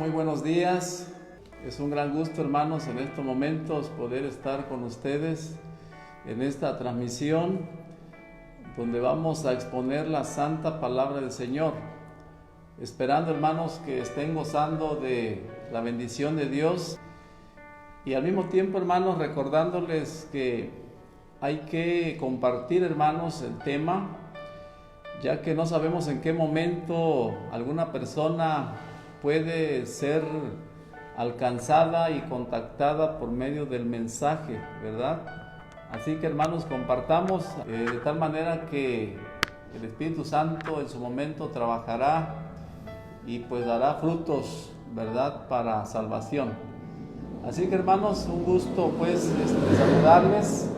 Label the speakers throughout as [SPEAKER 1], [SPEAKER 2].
[SPEAKER 1] muy buenos días. Es un gran gusto, hermanos, en estos momentos poder estar con ustedes en esta transmisión donde vamos a exponer la santa palabra del Señor, esperando, hermanos, que estén gozando de la bendición de Dios y al mismo tiempo, hermanos, recordándoles que hay que compartir, hermanos, el tema, ya que no sabemos en qué momento alguna persona puede ser alcanzada y contactada por medio del mensaje, ¿verdad? Así que, hermanos, compartamos de tal manera que el Espíritu Santo en su momento trabajará y pues dará frutos, ¿verdad?, para salvación. Así que, hermanos, un gusto pues saludarles.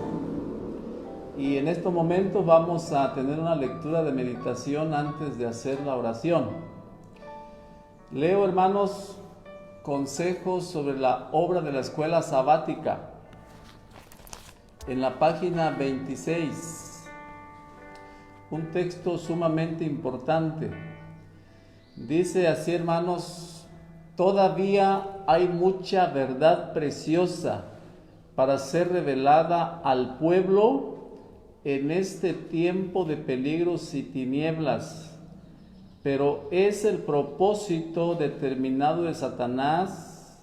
[SPEAKER 1] Y en estos momentos vamos a tener una lectura de meditación antes de hacer la oración. Leo, hermanos, consejos sobre la obra de la escuela sabática en la página 26. Un texto sumamente importante. Dice así, hermanos: todavía hay mucha verdad preciosa para ser revelada al pueblo en este tiempo de peligros y tinieblas, pero es el propósito determinado de Satanás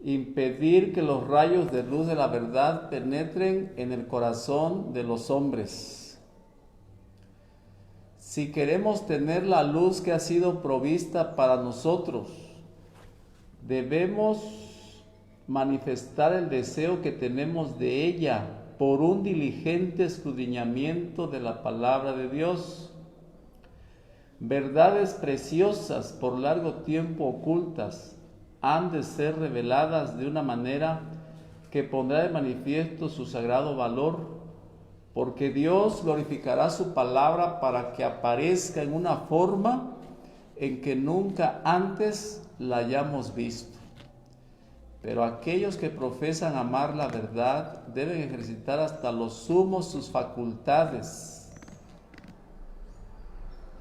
[SPEAKER 1] impedir que los rayos de luz de la verdad penetren en el corazón de los hombres. Si queremos tener la luz que ha sido provista para nosotros, debemos manifestar el deseo que tenemos de ella por un diligente escudriñamiento de la palabra de Dios. Verdades preciosas por largo tiempo ocultas han de ser reveladas de una manera que pondrá de manifiesto su sagrado valor, porque Dios glorificará su palabra para que aparezca en una forma en que nunca antes la hayamos visto. Pero aquellos que profesan amar la verdad deben ejercitar hasta lo sumo sus facultades,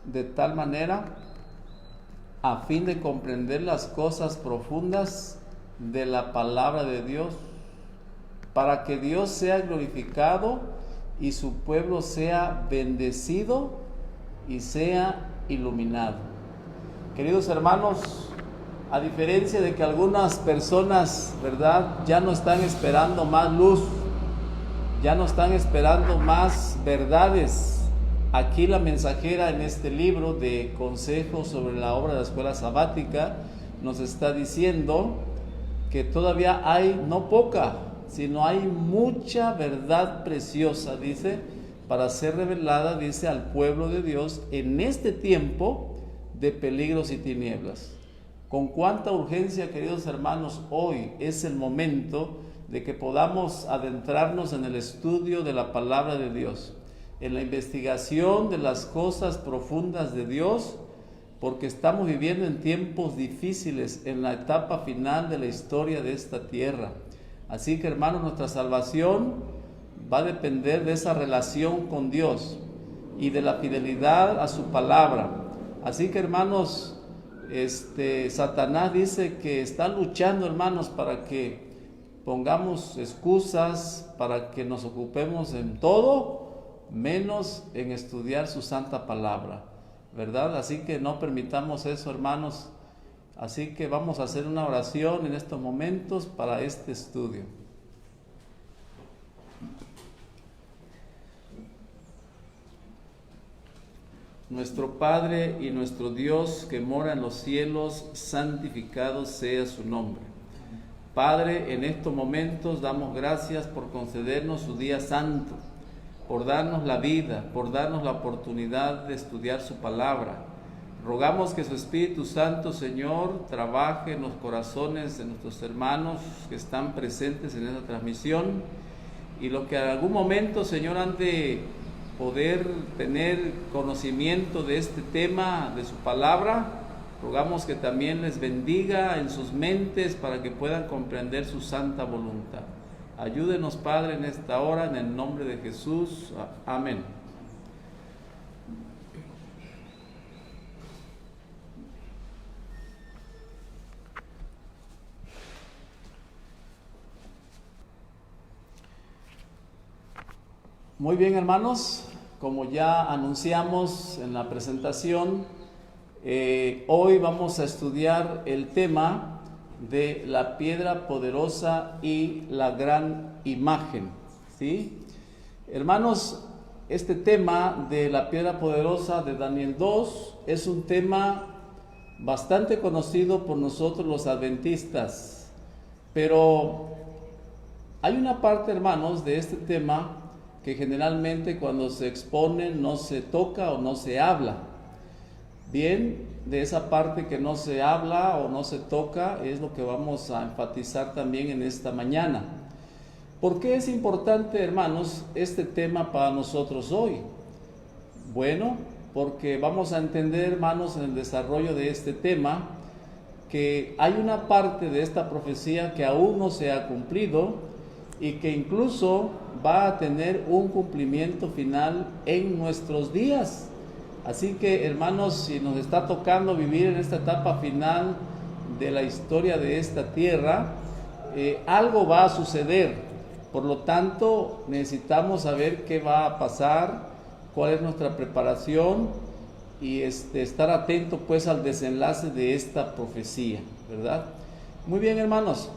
[SPEAKER 1] de tal manera a fin de comprender las cosas profundas de la palabra de Dios, para que Dios sea glorificado y su pueblo sea bendecido y sea iluminado. Queridos hermanos, a diferencia de que algunas personas, ¿verdad?, ya no están esperando más luz, ya no están esperando más verdades, aquí la mensajera en este libro de consejos sobre la obra de la escuela sabática nos está diciendo que todavía hay, no poca, sino hay mucha verdad preciosa, dice, para ser revelada, dice, al pueblo de Dios en este tiempo de peligros y tinieblas. Con cuánta urgencia, queridos hermanos, hoy es el momento de que podamos adentrarnos en el estudio de la palabra de Dios, en la investigación de las cosas profundas de Dios, porque estamos viviendo en tiempos difíciles, en la etapa final de la historia de esta tierra. Así que, hermanos, nuestra salvación va a depender de esa relación con Dios y de la fidelidad a su palabra. Así que, hermanos, Satanás dice que está luchando, hermanos, para que pongamos excusas, para que nos ocupemos en todo, menos en estudiar su santa palabra, ¿verdad? Así que no permitamos eso, hermanos. Así que vamos a hacer una oración en estos momentos para este estudio. Nuestro Padre y nuestro Dios que mora en los cielos, santificado sea su nombre. Padre, en estos momentos damos gracias por concedernos su día santo, por darnos la vida, por darnos la oportunidad de estudiar su palabra. Rogamos que su Espíritu Santo, Señor, trabaje en los corazones de nuestros hermanos que están presentes en esta transmisión, y los que en algún momento, Señor, han de poder tener conocimiento de este tema, de su palabra, rogamos que también les bendiga en sus mentes para que puedan comprender su santa voluntad. Ayúdenos, Padre, en esta hora, en el nombre de Jesús. Amén. Muy bien, hermanos, como ya anunciamos en la presentación, hoy vamos a estudiar el tema de la piedra poderosa y la gran imagen, ¿sí? Hermanos, este tema de la piedra poderosa de Daniel 2 es un tema bastante conocido por nosotros los adventistas, pero hay una parte, hermanos, de este tema que generalmente cuando se expone no se toca o no se habla. Bien, de esa parte que no se habla o no se toca es lo que vamos a enfatizar también en esta mañana. ¿Por qué es importante, hermanos, este tema para nosotros hoy? Bueno, porque vamos a entender, hermanos, en el desarrollo de este tema, que hay una parte de esta profecía que aún no se ha cumplido y que incluso va a tener un cumplimiento final en nuestros días. Así que, hermanos, si nos está tocando vivir en esta etapa final de la historia de esta tierra, algo va a suceder. Por lo tanto, necesitamos saber qué va a pasar, cuál es nuestra preparación y estar atento pues al desenlace de esta profecía, ¿verdad? Muy bien, hermanos.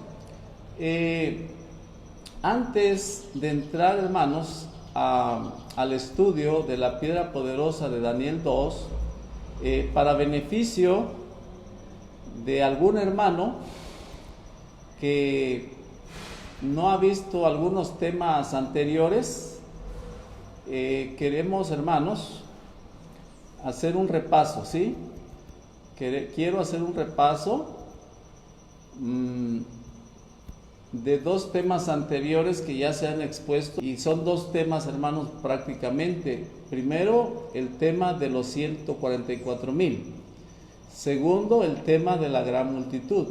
[SPEAKER 1] Antes de entrar, hermanos, al estudio de la piedra poderosa de Daniel 2, para beneficio de algún hermano que no ha visto algunos temas anteriores, queremos, hermanos, hacer un repaso, ¿sí? Quiero hacer un repaso de dos temas anteriores que ya se han expuesto, y son dos temas, hermanos, prácticamente. Primero, el tema de los 144,000. Segundo, el tema de la gran multitud.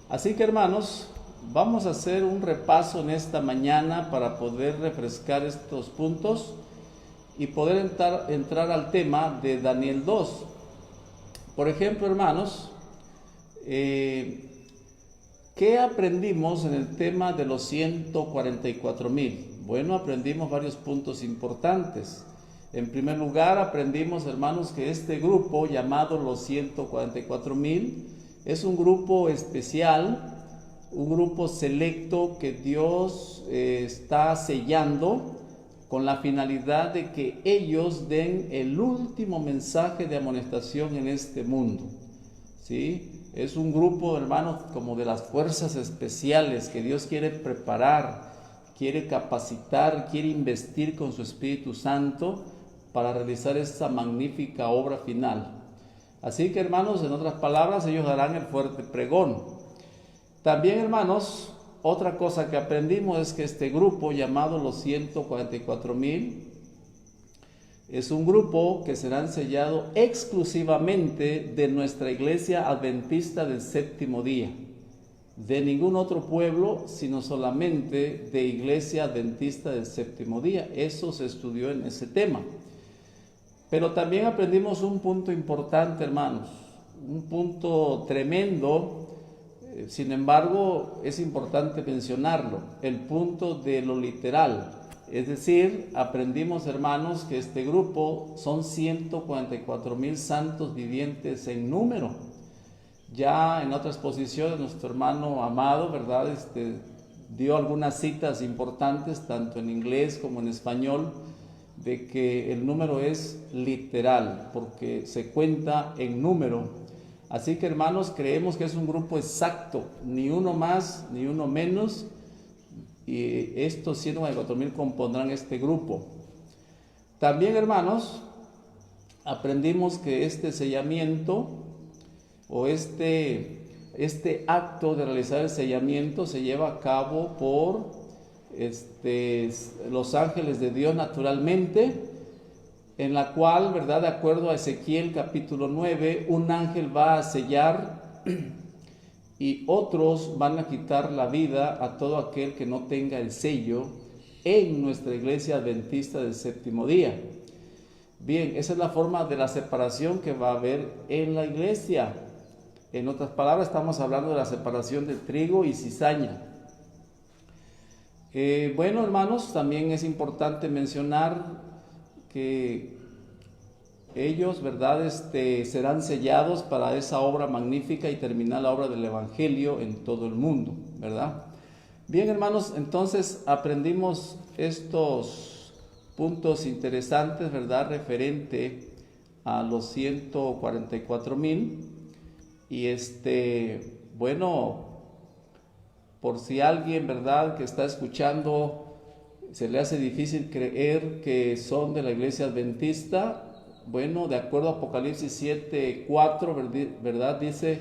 [SPEAKER 1] Así que, hermanos, vamos a hacer un repaso en esta mañana para poder refrescar estos puntos y poder entrar al tema de Daniel 2. Por ejemplo, hermanos, ¿qué aprendimos en el tema de los 144,000? Bueno, aprendimos varios puntos importantes. En primer lugar, aprendimos, hermanos, que este grupo llamado los 144,000 es un grupo especial, un grupo selecto que Dios está sellando con la finalidad de que ellos den el último mensaje de amonestación en este mundo, ¿sí? Es un grupo, hermanos, como de las fuerzas especiales que Dios quiere preparar, quiere capacitar, quiere investir con su Espíritu Santo para realizar esta magnífica obra final. Así que, hermanos, en otras palabras, ellos darán el fuerte pregón. También, hermanos, otra cosa que aprendimos es que este grupo llamado los 144,000 es un grupo que será sellado exclusivamente de nuestra iglesia adventista del séptimo día, de ningún otro pueblo, sino solamente de iglesia adventista del séptimo día. Eso se estudió en ese tema. Pero también aprendimos un punto importante, hermanos, un punto tremendo. Sin embargo, es importante mencionarlo, el punto de lo literal. Es decir, aprendimos, hermanos, que este grupo son 144,000 santos vivientes en número. Ya en otras posiciones, nuestro hermano amado, ¿verdad?, dio algunas citas importantes, tanto en inglés como en español, de que el número es literal, porque se cuenta en número. Así que, hermanos, creemos que es un grupo exacto, ni uno más, ni uno menos, y estos 144,000 compondrán este grupo. También, hermanos, aprendimos que este sellamiento o este acto de realizar el sellamiento se lleva a cabo por los ángeles de Dios naturalmente, en la cual, ¿verdad?, de acuerdo a Ezequiel capítulo 9, un ángel va a sellar y otros van a quitar la vida a todo aquel que no tenga el sello en nuestra iglesia adventista del séptimo día. Bien, esa es la forma de la separación que va a haber en la iglesia. En otras palabras, estamos hablando de la separación de trigo y cizaña. Bueno, hermanos, también es importante mencionar que ellos, ¿verdad? Serán sellados para esa obra magnífica y terminar la obra del Evangelio en todo el mundo, ¿verdad? Bien, hermanos, entonces aprendimos estos puntos interesantes, ¿verdad? Referente a los 144,000. Y bueno, por si alguien, ¿verdad?, que está escuchando, se le hace difícil creer que son de la iglesia adventista. Bueno, de acuerdo a Apocalipsis 7:4, ¿verdad?, dice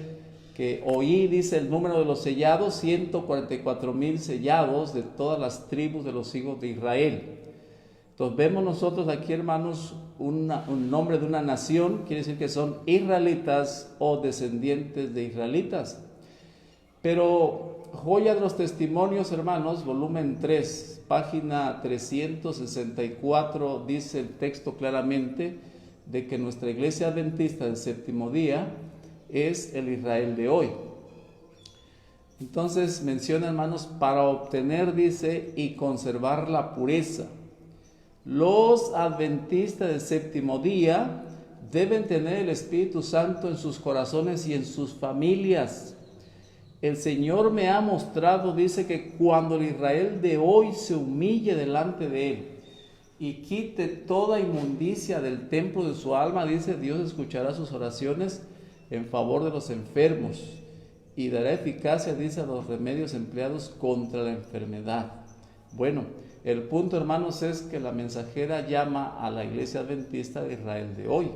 [SPEAKER 1] que oí, dice el número de los sellados, 144,000 sellados de todas las tribus de los hijos de Israel. Entonces vemos nosotros aquí, hermanos, un nombre de una nación, quiere decir que son israelitas o descendientes de israelitas. Pero Joya de los Testimonios, hermanos, volumen 3, página 364, dice el texto claramente de que nuestra iglesia adventista del séptimo día es el Israel de hoy. Entonces menciona, hermanos, para obtener, dice, y conservar la pureza. Los adventistas del séptimo día deben tener el Espíritu Santo en sus corazones y en sus familias. El Señor me ha mostrado, dice, que cuando el Israel de hoy se humille delante de Él y quite toda inmundicia del templo de su alma, dice, Dios escuchará sus oraciones en favor de los enfermos y dará eficacia, dice, a los remedios empleados contra la enfermedad. Bueno, el punto, hermanos, es que la mensajera llama a la iglesia adventista de Israel de hoy.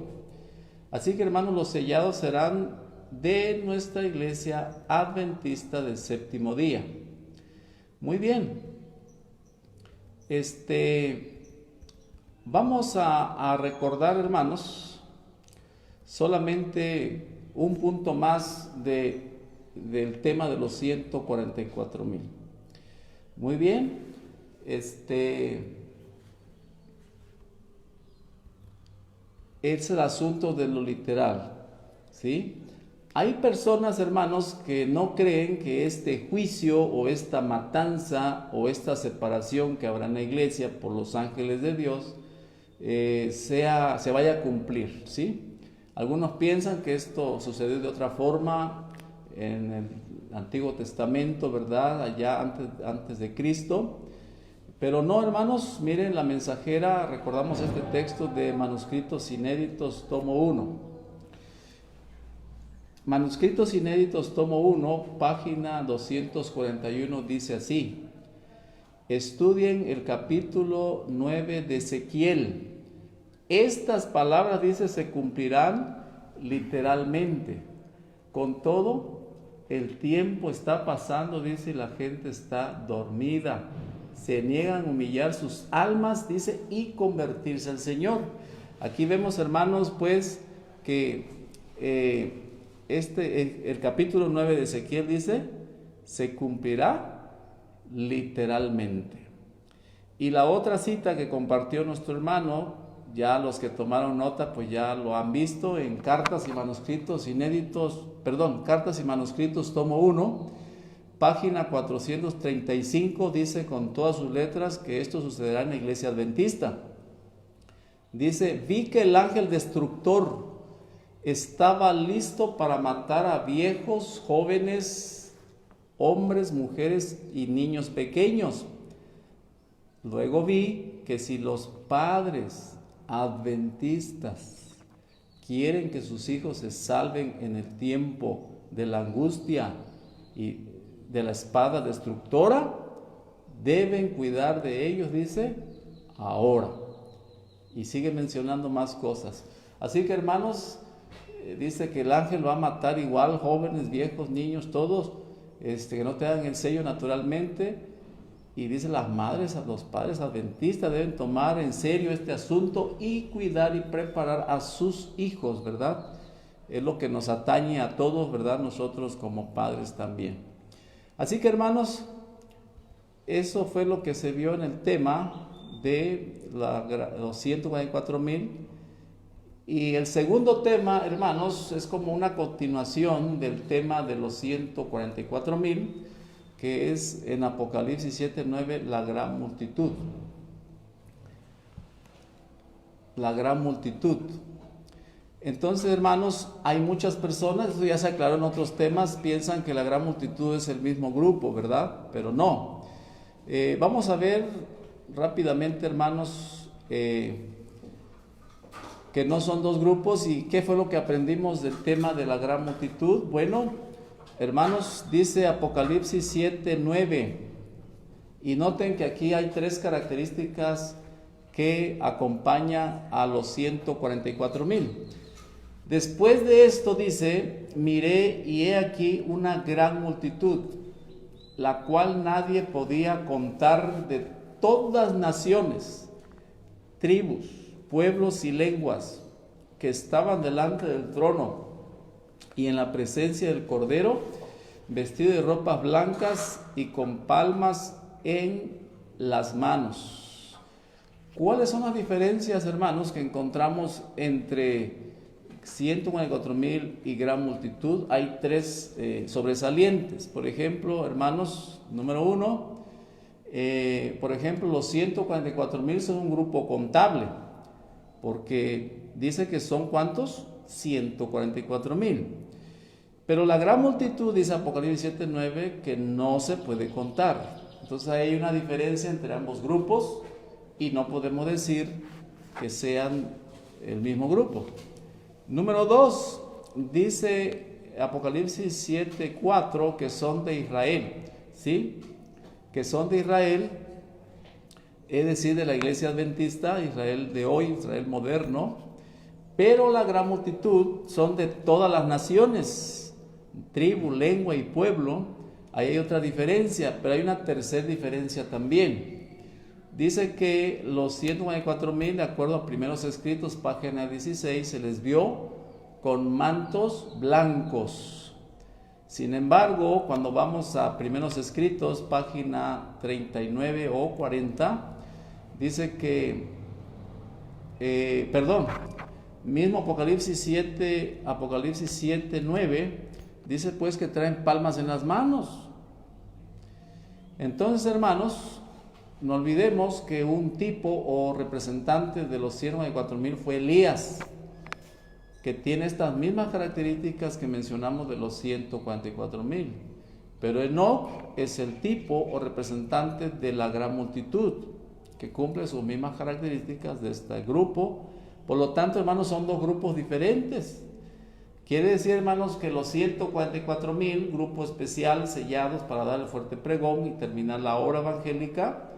[SPEAKER 1] Así que, hermanos, los sellados serán de nuestra iglesia adventista del séptimo día. Muy bien. Vamos a recordar, hermanos, solamente un punto más del tema de los 144,000. Muy bien. Es el asunto de lo literal, ¿sí? Hay personas, hermanos, que no creen que este juicio o esta matanza o esta separación que habrá en la iglesia por los ángeles de Dios se vaya a cumplir, ¿sí? Algunos piensan que esto sucedió de otra forma en el Antiguo Testamento, ¿verdad? Allá antes de Cristo. Pero no, hermanos, miren la mensajera, recordamos este texto de Manuscritos Inéditos, tomo 1. Manuscritos Inéditos, tomo 1, página 241, dice así: estudien el capítulo 9 de Ezequiel. Estas palabras, dice, se cumplirán literalmente. Con todo, el tiempo está pasando, dice, y la gente está dormida. Se niegan a humillar sus almas, dice, y convertirse al Señor. Aquí vemos, hermanos, pues, que el capítulo 9 de Ezequiel dice, se cumplirá literalmente. Y la otra cita que compartió nuestro hermano, ya los que tomaron nota, pues ya lo han visto en Cartas y Manuscritos Inéditos, Cartas y Manuscritos, tomo 1, página 435, dice con todas sus letras que esto sucederá en la iglesia adventista. Dice, vi que el ángel destructor estaba listo para matar a viejos, jóvenes, hombres, mujeres y niños pequeños. Luego vi que si los padres adventistas quieren que sus hijos se salven en el tiempo de la angustia y de la espada destructora, deben cuidar de ellos, dice, ahora. Y sigue mencionando más cosas. Así que, hermanos, dice que el ángel va a matar igual jóvenes, viejos, niños, todos, que no tengan el sello naturalmente. Y dice, las madres, los padres adventistas deben tomar en serio este asunto y cuidar y preparar a sus hijos, ¿verdad? Es lo que nos atañe a todos, ¿verdad? Nosotros como padres también. Así que, hermanos, eso fue lo que se vio en el tema de los 144,000. Y el segundo tema, hermanos, es como una continuación del tema de los 144,000, que es en Apocalipsis 7:9 la gran multitud. La gran multitud. Entonces, hermanos, hay muchas personas, eso ya se aclaró en otros temas, piensan que la gran multitud es el mismo grupo, ¿verdad? Pero no. Vamos a ver rápidamente, hermanos, que no son dos grupos. ¿Y qué fue lo que aprendimos del tema de la gran multitud? Bueno, hermanos, dice Apocalipsis 7:9, y noten que aquí hay tres características que acompañan a los 144,000. Después de esto dice, miré y he aquí una gran multitud, la cual nadie podía contar, de todas naciones, tribus, pueblos y lenguas, que estaban delante del trono y en la presencia del Cordero, vestido de ropas blancas y con palmas en las manos. ¿Cuáles son las diferencias, hermanos, que encontramos entre 144,000 y gran multitud? Hay tres sobresalientes. Por ejemplo, hermanos, número uno, por ejemplo, los 144,000 son un grupo contable, porque dice que son ¿cuántos? 144,000. Pero la gran multitud, dice Apocalipsis 7:9, que no se puede contar. Entonces hay una diferencia entre ambos grupos y no podemos decir que sean el mismo grupo. Número 2, dice Apocalipsis 7:4 que son de Israel, ¿sí? Que son de Israel, es decir, de la iglesia adventista, Israel de hoy, Israel moderno. Pero la gran multitud son de todas las naciones, tribu, lengua y pueblo. Ahí hay otra diferencia, pero hay una tercera diferencia también. Dice que los 144,000, de acuerdo a Primeros Escritos, página 16, se les vio con mantos blancos. Sin embargo, cuando vamos a Primeros Escritos, página 39 o 40, dice que, mismo Apocalipsis 7:9, dice pues que traen palmas en las manos. Entonces, hermanos, no olvidemos que un tipo o representante de los 144,000 fue Elías, que tiene estas mismas características que mencionamos de los 144,000. Pero Enoc es el tipo o representante de la gran multitud, que cumple sus mismas características de este grupo. Por lo tanto, hermanos, son dos grupos diferentes. Quiere decir, hermanos, que los 144,000, grupo especial, sellados para dar el fuerte pregón y terminar la obra evangélica,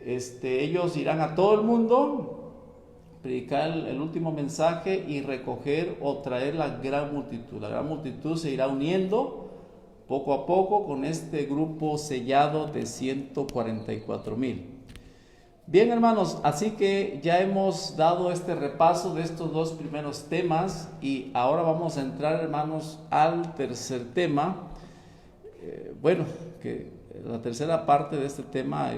[SPEAKER 1] ellos irán a todo el mundo, predicar el último mensaje y recoger o traer la gran multitud. La gran multitud se irá uniendo poco a poco con este grupo sellado de 144,000. Bien, hermanos, así que ya hemos dado este repaso de estos dos primeros temas y ahora vamos a entrar, hermanos, al tercer tema. Que la tercera parte de este tema,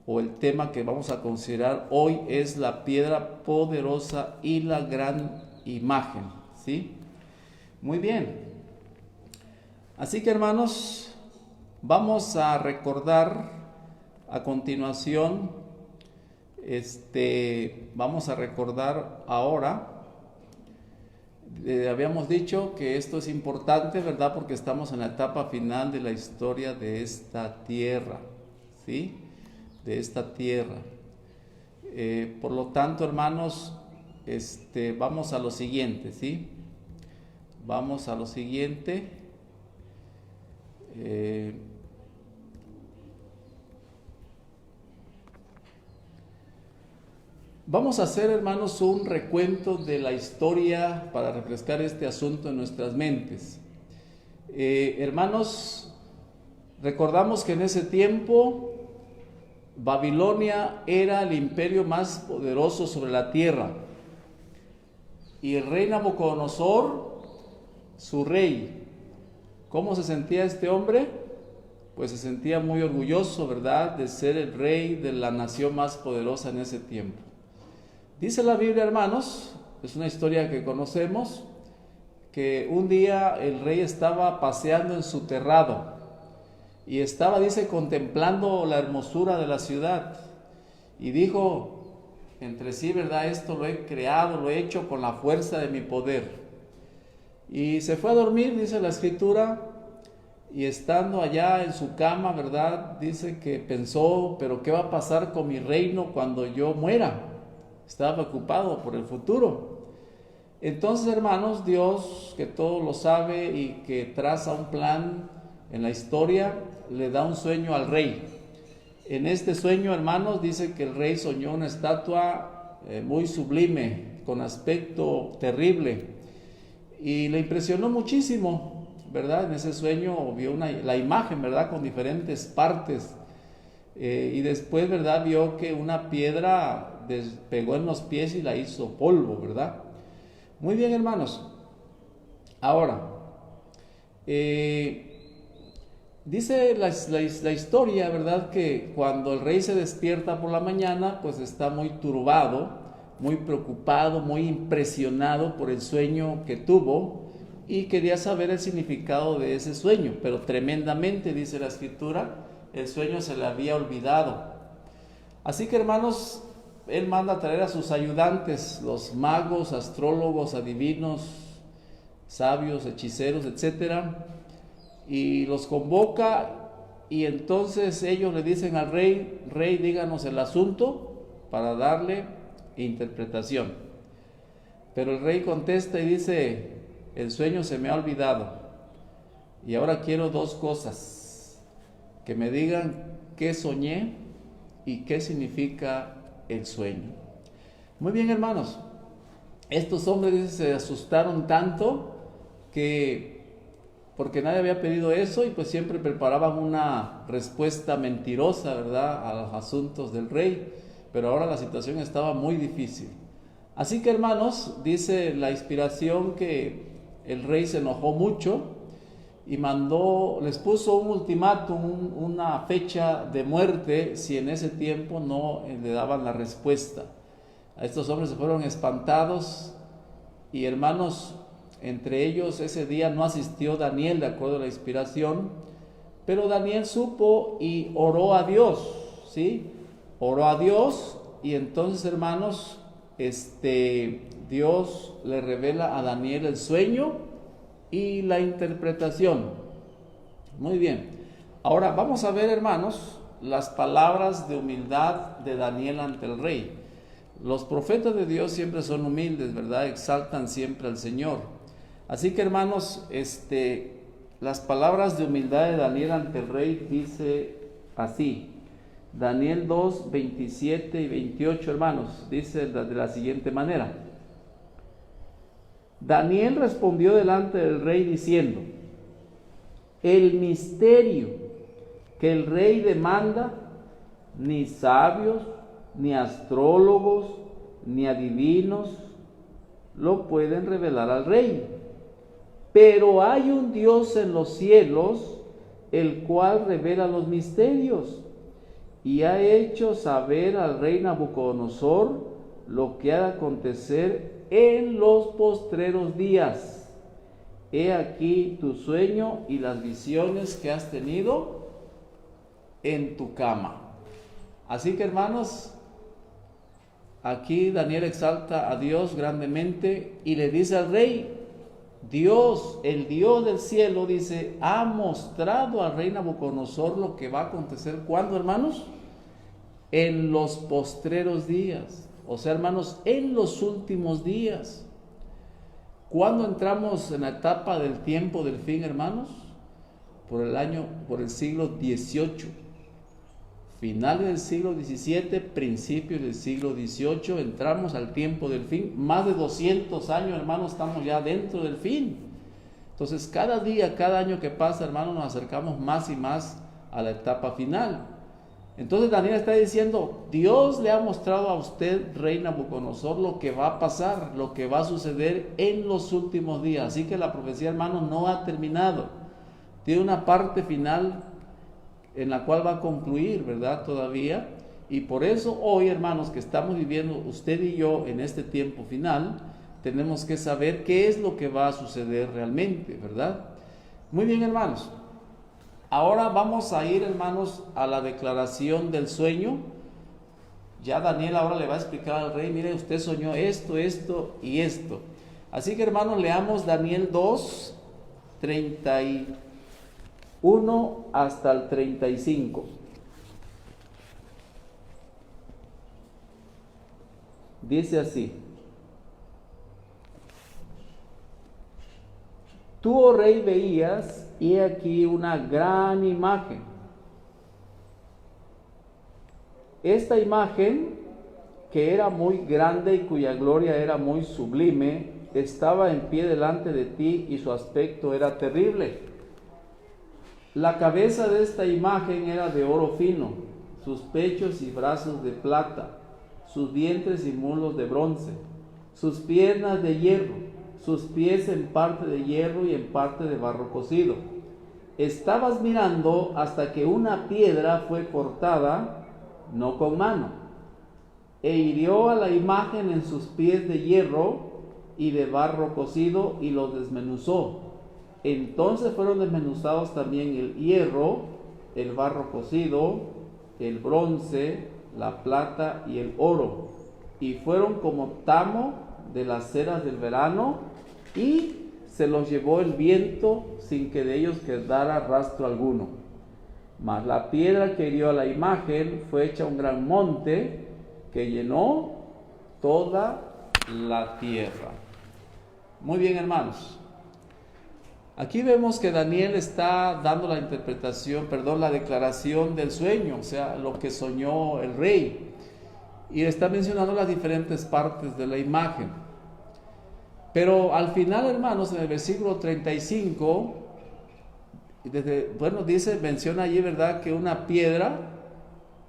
[SPEAKER 1] o el tema que vamos a considerar hoy, es la piedra poderosa y la gran imagen, ¿sí? Muy bien. Así que, hermanos, vamos a recordar a continuación, vamos a recordar ahora, habíamos dicho que esto es importante, ¿verdad? Porque estamos en la etapa final de la historia de esta tierra, ¿sí? De esta tierra. Por lo tanto, hermanos, vamos a lo siguiente, ¿sí? Vamos a lo siguiente. Vamos a hacer, hermanos, un recuento de la historia para refrescar este asunto en nuestras mentes. Hermanos, recordamos que en ese tiempo Babilonia era el imperio más poderoso sobre la tierra. Y el rey Nabucodonosor, su rey, ¿cómo se sentía este hombre? Pues se sentía muy orgulloso, ¿verdad?, de ser el rey de la nación más poderosa en ese tiempo. Dice la Biblia, hermanos, es una historia que conocemos, que un día el rey estaba paseando en su terrado y estaba, dice, contemplando la hermosura de la ciudad, y dijo entre sí, ¿verdad? Esto lo he creado, lo he hecho con la fuerza de mi poder. Y se fue a dormir, dice la escritura, y estando allá en su cama, ¿verdad? Dice que pensó, pero ¿qué va a pasar con mi reino cuando yo muera? Estaba preocupado por el futuro. Entonces, hermanos, Dios, que todo lo sabe y que traza un plan en la historia, le da un sueño al rey. En este sueño, hermanos, dice que el rey soñó una estatua muy sublime, con aspecto terrible, y le impresionó muchísimo, ¿verdad? En ese sueño vio la imagen, ¿verdad? Con diferentes partes, y después, ¿verdad? Vio que una piedra pegó en los pies y la hizo polvo, ¿verdad? Muy bien, hermanos. Ahora, dice la historia, ¿verdad? Que cuando el rey se despierta por la mañana, pues está muy turbado, muy preocupado, muy impresionado por el sueño que tuvo y quería saber el significado de ese sueño, pero tremendamente, dice la escritura, el sueño se le había olvidado. Así que, hermanos, él manda a traer a sus ayudantes, los magos, astrólogos, adivinos, sabios, hechiceros, etcétera, y los convoca, y entonces ellos le dicen al rey: rey, díganos el asunto para darle interpretación. Pero el rey contesta y dice: el sueño se me ha olvidado, y ahora quiero dos cosas: que me digan qué soñé y qué significa el sueño. Muy bien, hermanos, estos hombres se asustaron tanto porque nadie había pedido eso, y pues siempre preparaban una respuesta mentirosa, ¿verdad?, a los asuntos del rey, pero ahora la situación estaba muy difícil. Así que, hermanos, dice la inspiración que el rey se enojó mucho y les puso un ultimátum, una fecha de muerte, si en ese tiempo no le daban la respuesta. A estos hombres se fueron espantados, y, hermanos, entre ellos ese día no asistió Daniel, de acuerdo a la inspiración, pero Daniel supo y oró a Dios, ¿sí? Oró a Dios, y entonces, hermanos, Dios le revela a Daniel el sueño y la interpretación. Muy bien. Ahora vamos a ver, hermanos, las palabras de humildad de Daniel ante el rey. Los profetas de Dios siempre son humildes, ¿verdad? Exaltan siempre al Señor. Así que, hermanos, las palabras de humildad de Daniel ante el rey dice así. Daniel 2, 27 y 28, hermanos, dice de la siguiente manera: Daniel respondió delante del rey diciendo: el misterio que el rey demanda, ni sabios, ni astrólogos, ni adivinos lo pueden revelar al rey. Pero hay un Dios en los cielos, el cual revela los misterios, y ha hecho saber al rey Nabucodonosor lo que ha de acontecer en los postreros días. He aquí tu sueño y las visiones que has tenido en tu cama. Así que, hermanos, aquí Daniel exalta a Dios grandemente y le dice al rey: Dios, el Dios del cielo, dice, ha mostrado al rey Nabucodonosor lo que va a acontecer. ¿Cuándo, hermanos? En los postreros días. O sea, hermanos, en los últimos días. ¿Cuándo entramos en la etapa del tiempo del fin, hermanos? Por el siglo XVIII. Finales del siglo XVII, principios del siglo XVIII, entramos al tiempo del fin. Más de 200 años, hermanos, estamos ya dentro del fin. Entonces, cada día, cada año que pasa, hermanos, nos acercamos más y más a la etapa final. Entonces Daniel está diciendo: Dios le ha mostrado a usted, rey Nabucodonosor, lo que va a pasar, lo que va a suceder en los últimos días. Así que la profecía, hermanos, no ha terminado. Tiene una parte final en la cual va a concluir, ¿verdad? Todavía. Y por eso hoy, hermanos, que estamos viviendo usted y yo en este tiempo final, tenemos que saber qué es lo que va a suceder realmente, ¿verdad? Muy bien, hermanos. Ahora vamos a ir, hermanos, a la declaración del sueño. Ya Daniel ahora le va a explicar al rey, mire, usted soñó esto, esto y esto. Así que, hermanos, leamos Daniel 2, 31 hasta el 35. Dice así: Tú, oh rey, veías, y he aquí una gran imagen. Esta imagen, que era muy grande y cuya gloria era muy sublime, estaba en pie delante de ti y su aspecto era terrible. La cabeza de esta imagen era de oro fino, sus pechos y brazos de plata, sus vientres y muslos de bronce, sus piernas de hierro, sus pies en parte de hierro y en parte de barro cocido. Estabas mirando hasta que una piedra fue cortada, no con mano, e hirió a la imagen en sus pies de hierro y de barro cocido y los desmenuzó. Entonces fueron desmenuzados también el hierro, el barro cocido, el bronce, la plata y el oro, y fueron como tamo de las ceras del verano, y se los llevó el viento sin que de ellos quedara rastro alguno. Mas la piedra que hirió a la imagen fue hecha un gran monte que llenó toda la tierra. Muy bien, hermanos. Aquí vemos que Daniel está dando la la declaración del sueño, o sea, lo que soñó el rey. Y está mencionando las diferentes partes de la imagen. Pero al final, hermanos, en el versículo 35, menciona allí, ¿verdad?, que una piedra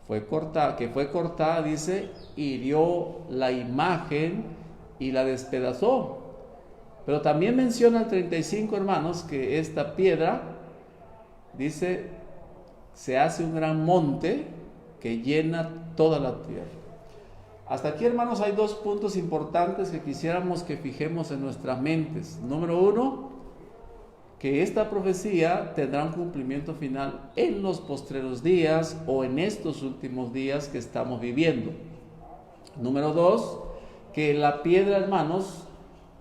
[SPEAKER 1] fue cortada, dice, hirió la imagen y la despedazó. Pero también menciona el 35, hermanos, que esta piedra, dice, se hace un gran monte que llena toda la tierra. Hasta aquí, hermanos, hay dos puntos importantes que quisiéramos que fijemos en nuestras mentes. Número uno, que esta profecía tendrá un cumplimiento final en los postreros días o en estos últimos días que estamos viviendo. Número dos, que la piedra, hermanos,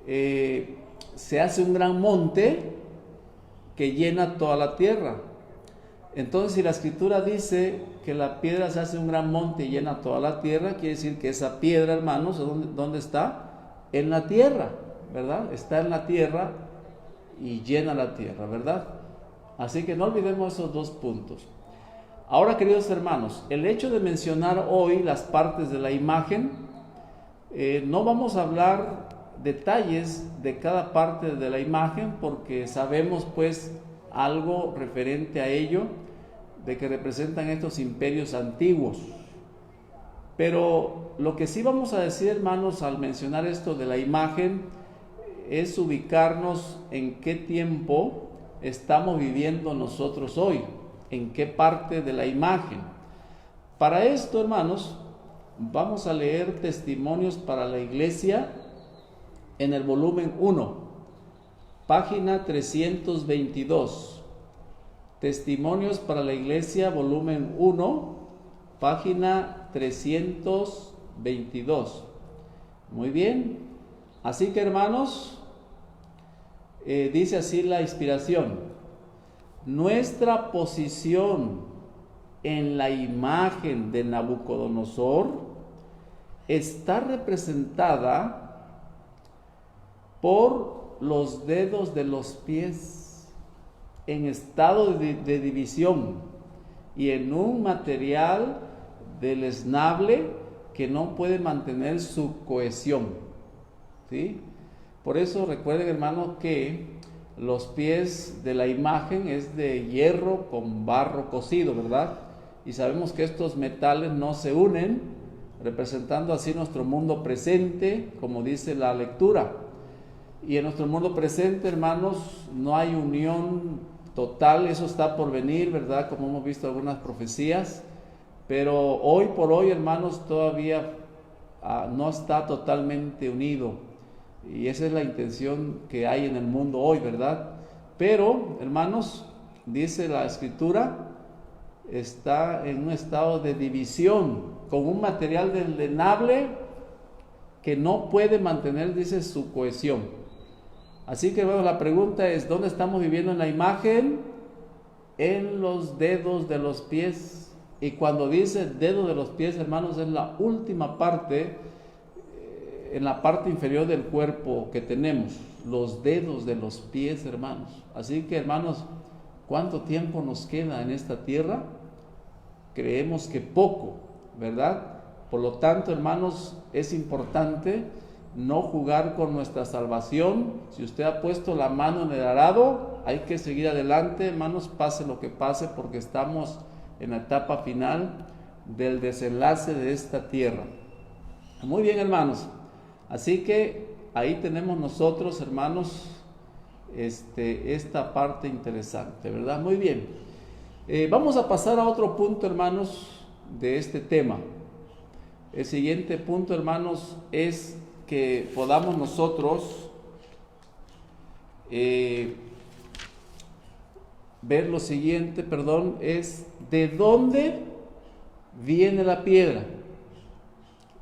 [SPEAKER 1] se hace un gran monte que llena toda la tierra. Entonces, si la escritura dice que la piedra se hace un gran monte y llena toda la tierra, quiere decir que esa piedra, hermanos, ¿dónde está? En la tierra, ¿verdad? Está en la tierra y llena la tierra, ¿verdad? Así que no olvidemos esos dos puntos. Ahora, queridos hermanos, el hecho de mencionar hoy las partes de la imagen, no vamos a hablar detalles de cada parte de la imagen, porque sabemos pues algo referente a ello, de que representan estos imperios antiguos. Pero lo que sí vamos a decir, hermanos, al mencionar esto de la imagen, es ubicarnos en qué tiempo estamos viviendo nosotros hoy, en qué parte de la imagen. Para esto, hermanos, vamos a leer Testimonios para la Iglesia en el volumen 1, página 322. Testimonios para la Iglesia, volumen 1, página 322. Muy bien. Así que, hermanos, dice así la inspiración: nuestra posición en la imagen de Nabucodonosor está representada por los dedos de los pies en estado de división y en un material deleznable que no puede mantener su cohesión, ¿sí? Por eso recuerden, hermanos, que los pies de la imagen es de hierro con barro cocido, ¿verdad? Y sabemos que estos metales no se unen, representando así nuestro mundo presente, como dice la lectura. Y en nuestro mundo presente, hermanos, no hay unión total, eso está por venir, ¿verdad? Como hemos visto algunas profecías, pero hoy por hoy, hermanos, todavía no está totalmente unido, y esa es la intención que hay en el mundo hoy, ¿verdad? Pero, hermanos, dice la Escritura, está en un estado de división, con un material deslenable que no puede mantener, dice, su cohesión. Así que bueno, la pregunta es, ¿dónde estamos viviendo en la imagen? En los dedos de los pies. Y cuando dice dedo de los pies, hermanos, es la última parte, en la parte inferior del cuerpo que tenemos, los dedos de los pies, hermanos. Así que, hermanos, ¿cuánto tiempo nos queda en esta tierra? Creemos que poco, ¿verdad? Por lo tanto, hermanos, es importante no jugar con nuestra salvación. Si usted ha puesto la mano en el arado, hay que seguir adelante, hermanos, pase lo que pase, porque estamos en la etapa final del desenlace de esta tierra. Muy bien, hermanos. Así que ahí tenemos nosotros, hermanos, esta parte interesante, ¿verdad? Muy bien. Vamos a pasar a otro punto, hermanos, de este tema. El siguiente punto, hermanos, es que podamos nosotros ver lo siguiente, es ¿de dónde viene la piedra?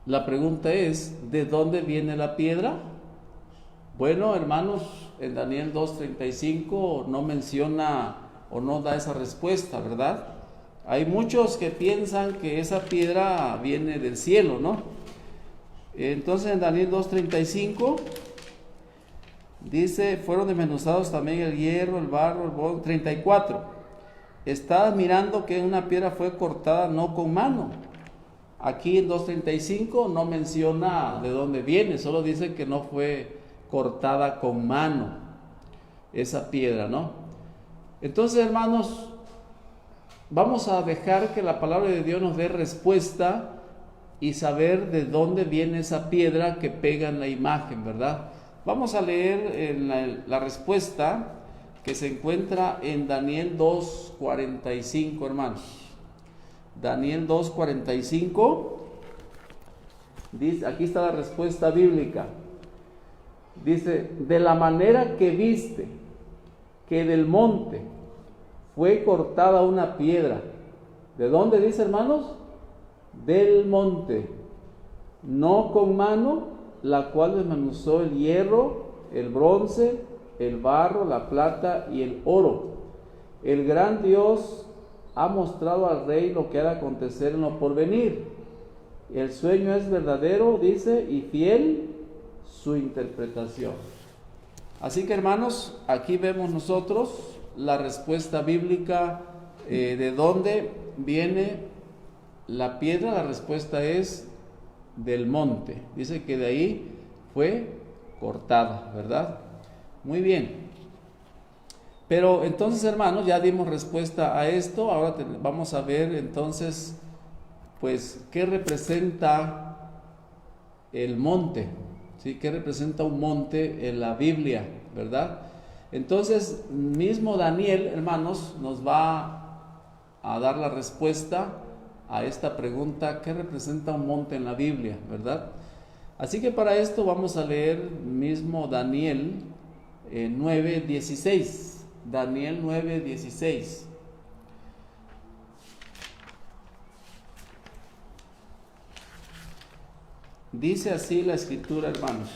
[SPEAKER 1] La pregunta es, ¿de dónde viene la piedra? Bueno, hermanos, en Daniel 2:35 no menciona o no da esa respuesta, ¿verdad? Hay muchos que piensan que esa piedra viene del cielo, ¿no? Entonces en Daniel 2:35 dice, fueron desmenuzados también el hierro, el barro, el bronce. 34, estás mirando que una piedra fue cortada no con mano. Aquí en 2:35 no menciona de dónde viene, solo dice que no fue cortada con mano esa piedra, ¿no? Entonces, hermanos, vamos a dejar que la palabra de Dios nos dé respuesta y saber de dónde viene esa piedra que pega en la imagen, ¿verdad? Vamos a leer la respuesta que se encuentra en Daniel 2:45, hermanos. Daniel 2:45, dice, aquí está la respuesta bíblica. Dice, de la manera que viste que del monte fue cortada una piedra. ¿De dónde dice, hermanos? Del monte, no con mano, la cual desmenuzó el hierro, el bronce, el barro, la plata y el oro. El gran Dios ha mostrado al rey lo que ha de acontecer en lo porvenir. El sueño es verdadero, dice, y fiel su interpretación. Así que, hermanos, aquí vemos nosotros la respuesta bíblica de dónde viene la piedra. La respuesta es del monte. Dice que de ahí fue cortada, ¿verdad? Muy bien. Pero entonces, hermanos, ya dimos respuesta a esto. Ahora vamos a ver entonces, pues, ¿qué representa el monte? ¿Sí? ¿Qué representa un monte en la Biblia, verdad? Entonces, mismo Daniel, hermanos, nos va a dar la respuesta a esta pregunta, ¿qué representa un monte en la Biblia, verdad? Así que para esto vamos a leer mismo Daniel 9:16. Daniel 9:16. Dice así la Escritura, hermanos.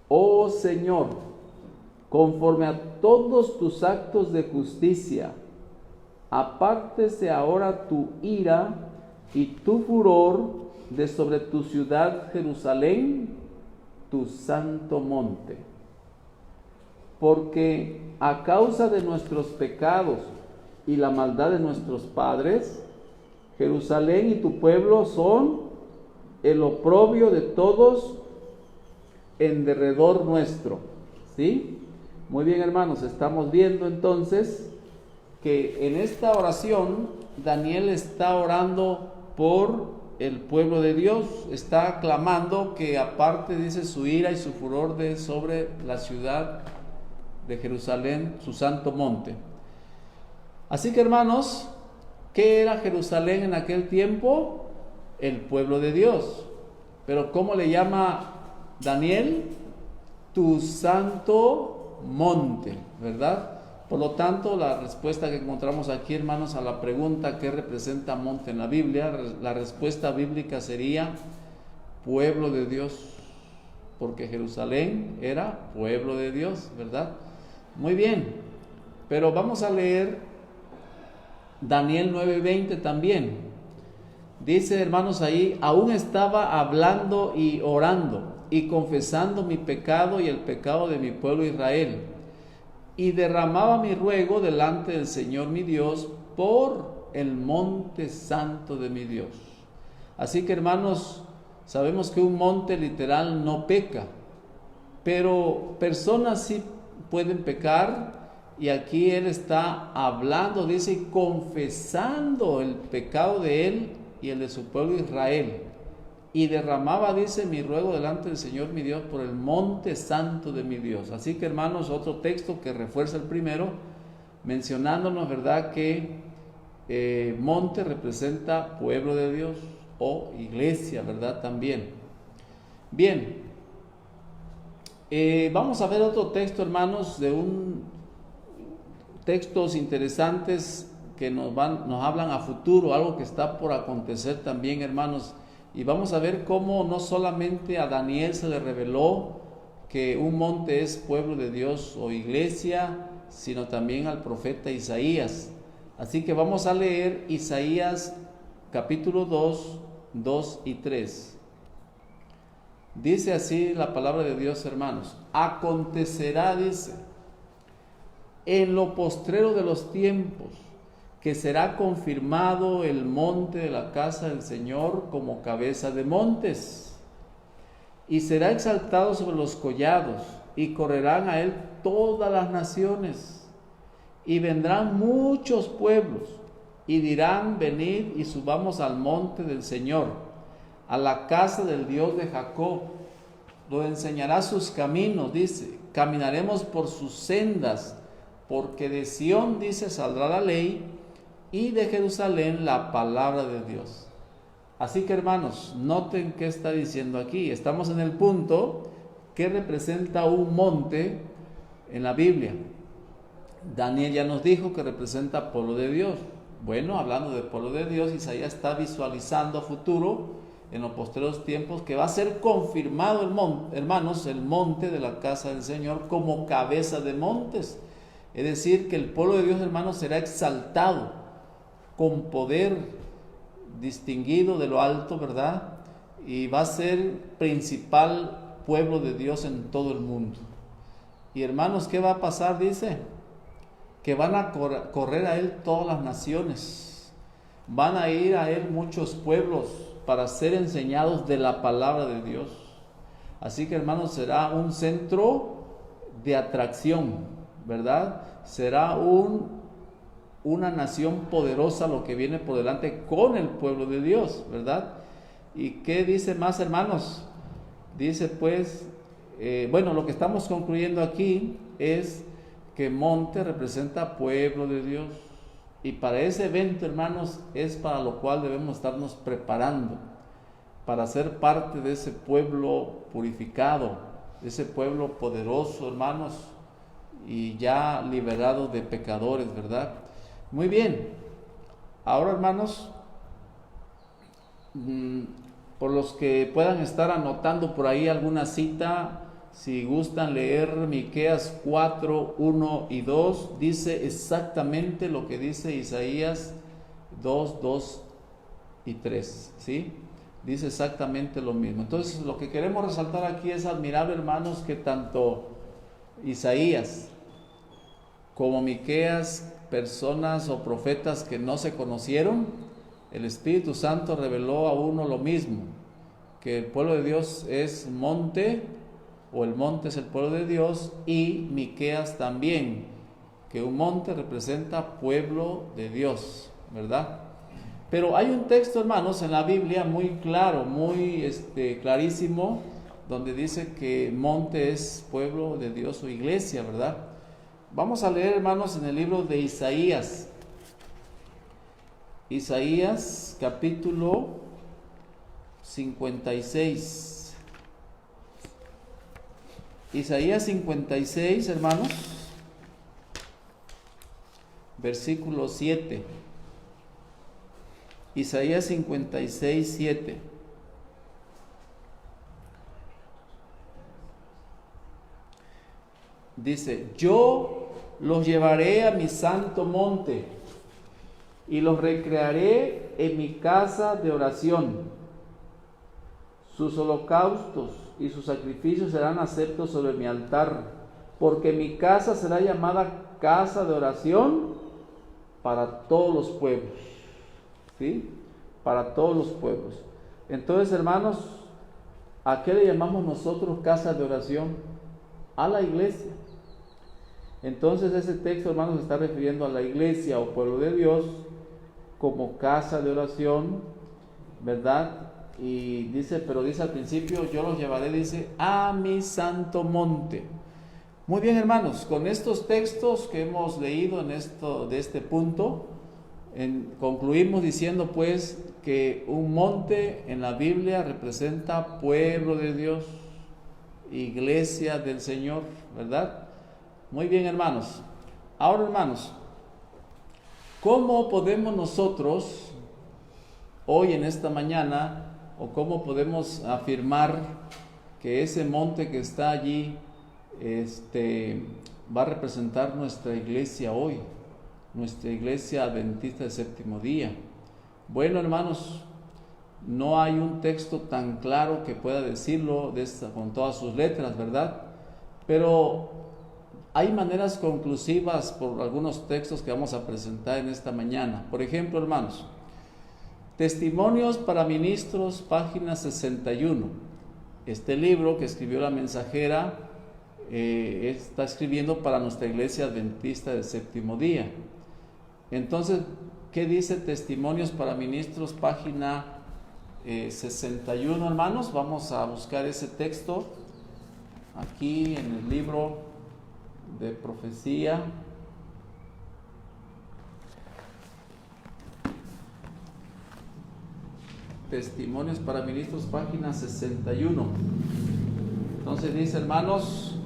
[SPEAKER 1] Oh Señor, conforme a todos tus actos de justicia, apártese ahora tu ira y tu furor de sobre tu ciudad Jerusalén, tu santo monte. Porque a causa de nuestros pecados y la maldad de nuestros padres, Jerusalén y tu pueblo son el oprobio de todos en derredor nuestro. ¿Sí? Muy bien, hermanos, estamos viendo entonces que en esta oración Daniel está orando por el pueblo de Dios, está clamando que aparte, dice, su ira y su furor sobre la ciudad de Jerusalén, su santo monte. Así que, hermanos, ¿qué era Jerusalén en aquel tiempo? El pueblo de Dios. Pero ¿cómo le llama Daniel? tu santo monte, ¿verdad? Por lo tanto, la respuesta que encontramos aquí, hermanos, a la pregunta ¿qué representa monte en la Biblia? La respuesta bíblica sería pueblo de Dios, porque Jerusalén era pueblo de Dios, ¿verdad? Muy bien, pero vamos a leer Daniel 9:20 también. Dice, hermanos, ahí, aún estaba hablando y orando y confesando mi pecado y el pecado de mi pueblo Israel, y derramaba mi ruego delante del Señor mi Dios por el monte santo de mi Dios. Así que, hermanos, sabemos que un monte literal no peca, pero personas sí pueden pecar, y aquí él está hablando, dice, confesando el pecado de él y el de su pueblo Israel, y derramaba, dice, mi ruego delante del Señor mi Dios por el monte santo de mi Dios. Así que, hermanos, otro texto que refuerza el primero, mencionándonos, ¿verdad?, que monte representa pueblo de Dios o iglesia, ¿verdad?, también. Bien, vamos a ver otro texto, hermanos, de textos interesantes que nos hablan a futuro, algo que está por acontecer también, hermanos. Y vamos a ver cómo no solamente a Daniel se le reveló que un monte es pueblo de Dios o iglesia, sino también al profeta Isaías. Así que vamos a leer Isaías capítulo 2, 2 y 3. Dice así la palabra de Dios, hermanos. Acontecerá, dice, en lo postrero de los tiempos, que será confirmado el monte de la casa del Señor como cabeza de montes, y será exaltado sobre los collados, y correrán a él todas las naciones, y vendrán muchos pueblos, y dirán, venid y subamos al monte del Señor, a la casa del Dios de Jacob, donde enseñará sus caminos, dice, caminaremos por sus sendas, porque de Sión, dice, saldrá la ley, y de Jerusalén la palabra de Dios. Así que, hermanos, noten qué está diciendo aquí. Estamos en el punto que representa un monte en la Biblia. Daniel ya nos dijo que representa pueblo de Dios. Bueno, hablando de pueblo de Dios, Isaías está visualizando a futuro, en los posteriores tiempos, que va a ser confirmado hermanos, el monte de la casa del Señor como cabeza de montes. Es decir, que el pueblo de Dios, hermanos, será exaltado con poder distinguido de lo alto, ¿verdad? Y va a ser principal pueblo de Dios en todo el mundo. Y, hermanos, ¿qué va a pasar? Dice que van a correr a él todas las naciones, van a ir a él muchos pueblos para ser enseñados de la palabra de Dios. Así que, hermanos, será un centro de atracción, ¿verdad? Será una nación poderosa lo que viene por delante con el pueblo de Dios, ¿verdad? ¿Y qué dice más, hermanos? Dice pues, bueno, lo que estamos concluyendo aquí es que monte representa pueblo de Dios, y para ese evento, hermanos, es para lo cual debemos estarnos preparando, para ser parte de ese pueblo purificado, de ese pueblo poderoso, hermanos, y ya liberado de pecadores, ¿verdad? Muy bien, ahora, hermanos, por los que puedan estar anotando por ahí alguna cita, si gustan leer Miqueas 4, 1 y 2, dice exactamente lo que dice Isaías 2, 2 y 3, ¿sí? Dice exactamente lo mismo. Entonces, lo que queremos resaltar aquí es admirable, hermanos, que tanto Isaías como Miqueas, personas o profetas que no se conocieron, el Espíritu Santo reveló a uno lo mismo, que el pueblo de Dios es monte, o el monte es el pueblo de Dios, y Miqueas también, que un monte representa pueblo de Dios, ¿verdad? Pero hay un texto, hermanos, en la Biblia muy claro, muy clarísimo, donde dice que monte es pueblo de Dios o iglesia, ¿verdad? Vamos a leer, hermanos, en el libro de Isaías. Isaías capítulo 56. Isaías 56, hermanos, versículo 7. Isaías 56, 7. Dice: yo los llevaré a mi santo monte y los recrearé en mi casa de oración. Sus holocaustos y sus sacrificios serán aceptos sobre mi altar, porque mi casa será llamada casa de oración para todos los pueblos. ¿Sí? Para todos los pueblos. Entonces, hermanos, ¿a qué le llamamos nosotros casa de oración? A la iglesia. Entonces, ese texto, hermanos, se está refiriendo a la iglesia o pueblo de Dios como casa de oración, ¿verdad? Y dice, pero dice al principio, yo los llevaré, dice, a mi santo monte. Muy bien, hermanos, con estos textos que hemos leído de este punto, concluimos diciendo pues que un monte en la Biblia representa pueblo de Dios, iglesia del Señor, ¿verdad? Muy bien, hermanos. Ahora, hermanos, ¿cómo podemos nosotros hoy en esta mañana, o cómo podemos afirmar que ese monte que está allí va a representar nuestra iglesia hoy, nuestra iglesia adventista del séptimo día? Bueno, hermanos, no hay un texto tan claro que pueda decirlo con todas sus letras, ¿verdad? Pero hay maneras conclusivas por algunos textos que vamos a presentar en esta mañana. Por ejemplo, hermanos, Testimonios para Ministros, página 61. Este libro que escribió la mensajera está escribiendo para nuestra iglesia adventista del séptimo día. Entonces, ¿qué dice Testimonios para Ministros, página 61, hermanos? Vamos a buscar ese texto aquí en el libro de profecía. Testimonios para Ministros, página 61. Entonces dice, hermanos,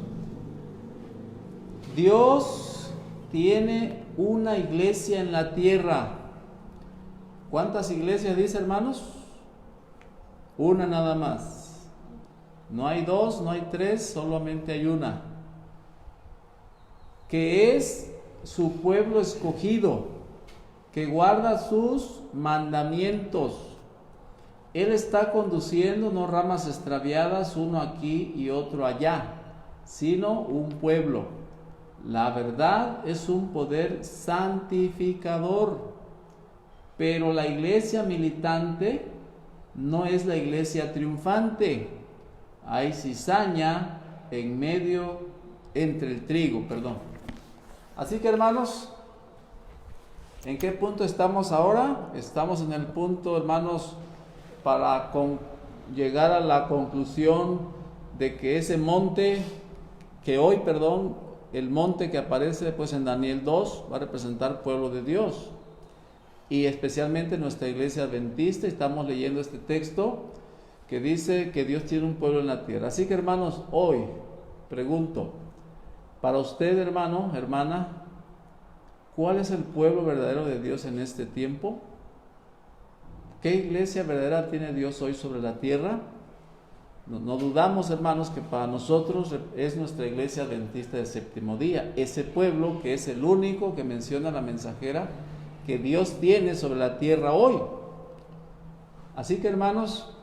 [SPEAKER 1] Dios tiene una iglesia en la tierra. ¿Cuántas iglesias dice, hermanos? Una nada más. No hay dos, no hay tres, solamente hay una. Que es su pueblo escogido, que guarda sus mandamientos. Él está conduciendo no ramas extraviadas, uno aquí y otro allá, sino un pueblo. La verdad es un poder santificador, pero la iglesia militante no es la iglesia triunfante. Hay cizaña entre el trigo, Así que, hermanos, ¿en qué punto estamos ahora? Estamos en el punto, hermanos, para llegar a la conclusión de que ese monte, el monte que aparece pues en Daniel 2 va a representar pueblo de Dios, y especialmente nuestra iglesia adventista. Estamos leyendo este texto que dice que Dios tiene un pueblo en la tierra. Así que, hermanos, hoy pregunto, para usted, hermano, hermana, ¿cuál es el pueblo verdadero de Dios en este tiempo? ¿Qué iglesia verdadera tiene Dios hoy sobre la tierra? No dudamos, hermanos, que para nosotros es nuestra iglesia adventista del séptimo día, ese pueblo que es el único que menciona la mensajera que Dios tiene sobre la tierra hoy. Así que, hermanos,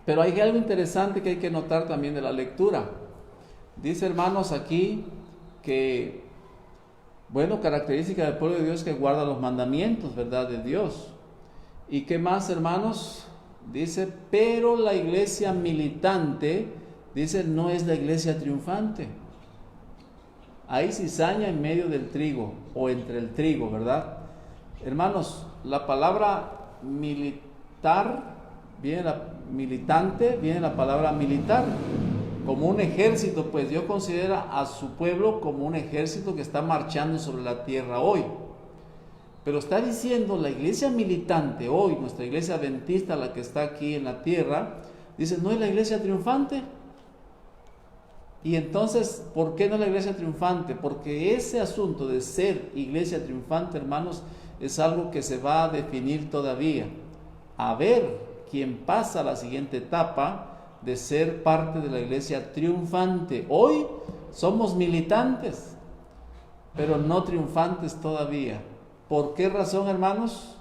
[SPEAKER 1] pero hay algo interesante que hay que notar también de la lectura. Dice, hermanos, aquí que, característica del pueblo de Dios es que guarda los mandamientos, ¿verdad?, de Dios. ¿Y qué más, hermanos? Dice, pero la iglesia militante, dice, no es la iglesia triunfante. Hay cizaña en medio del trigo, o entre el trigo, ¿verdad? Hermanos, la palabra militante, viene la palabra militar, como un ejército, pues Dios considera a su pueblo como un ejército que está marchando sobre la tierra hoy. Pero está diciendo la iglesia militante hoy, nuestra iglesia adventista, la que está aquí en la tierra, dice, no es la iglesia triunfante. Y entonces, ¿por qué no la iglesia triunfante? Porque ese asunto de ser iglesia triunfante, hermanos, es algo que se va a definir todavía. A ver quién pasa a la siguiente etapa de ser parte de la iglesia triunfante. Hoy somos militantes, pero no triunfantes todavía. ¿Por qué razón, hermanos?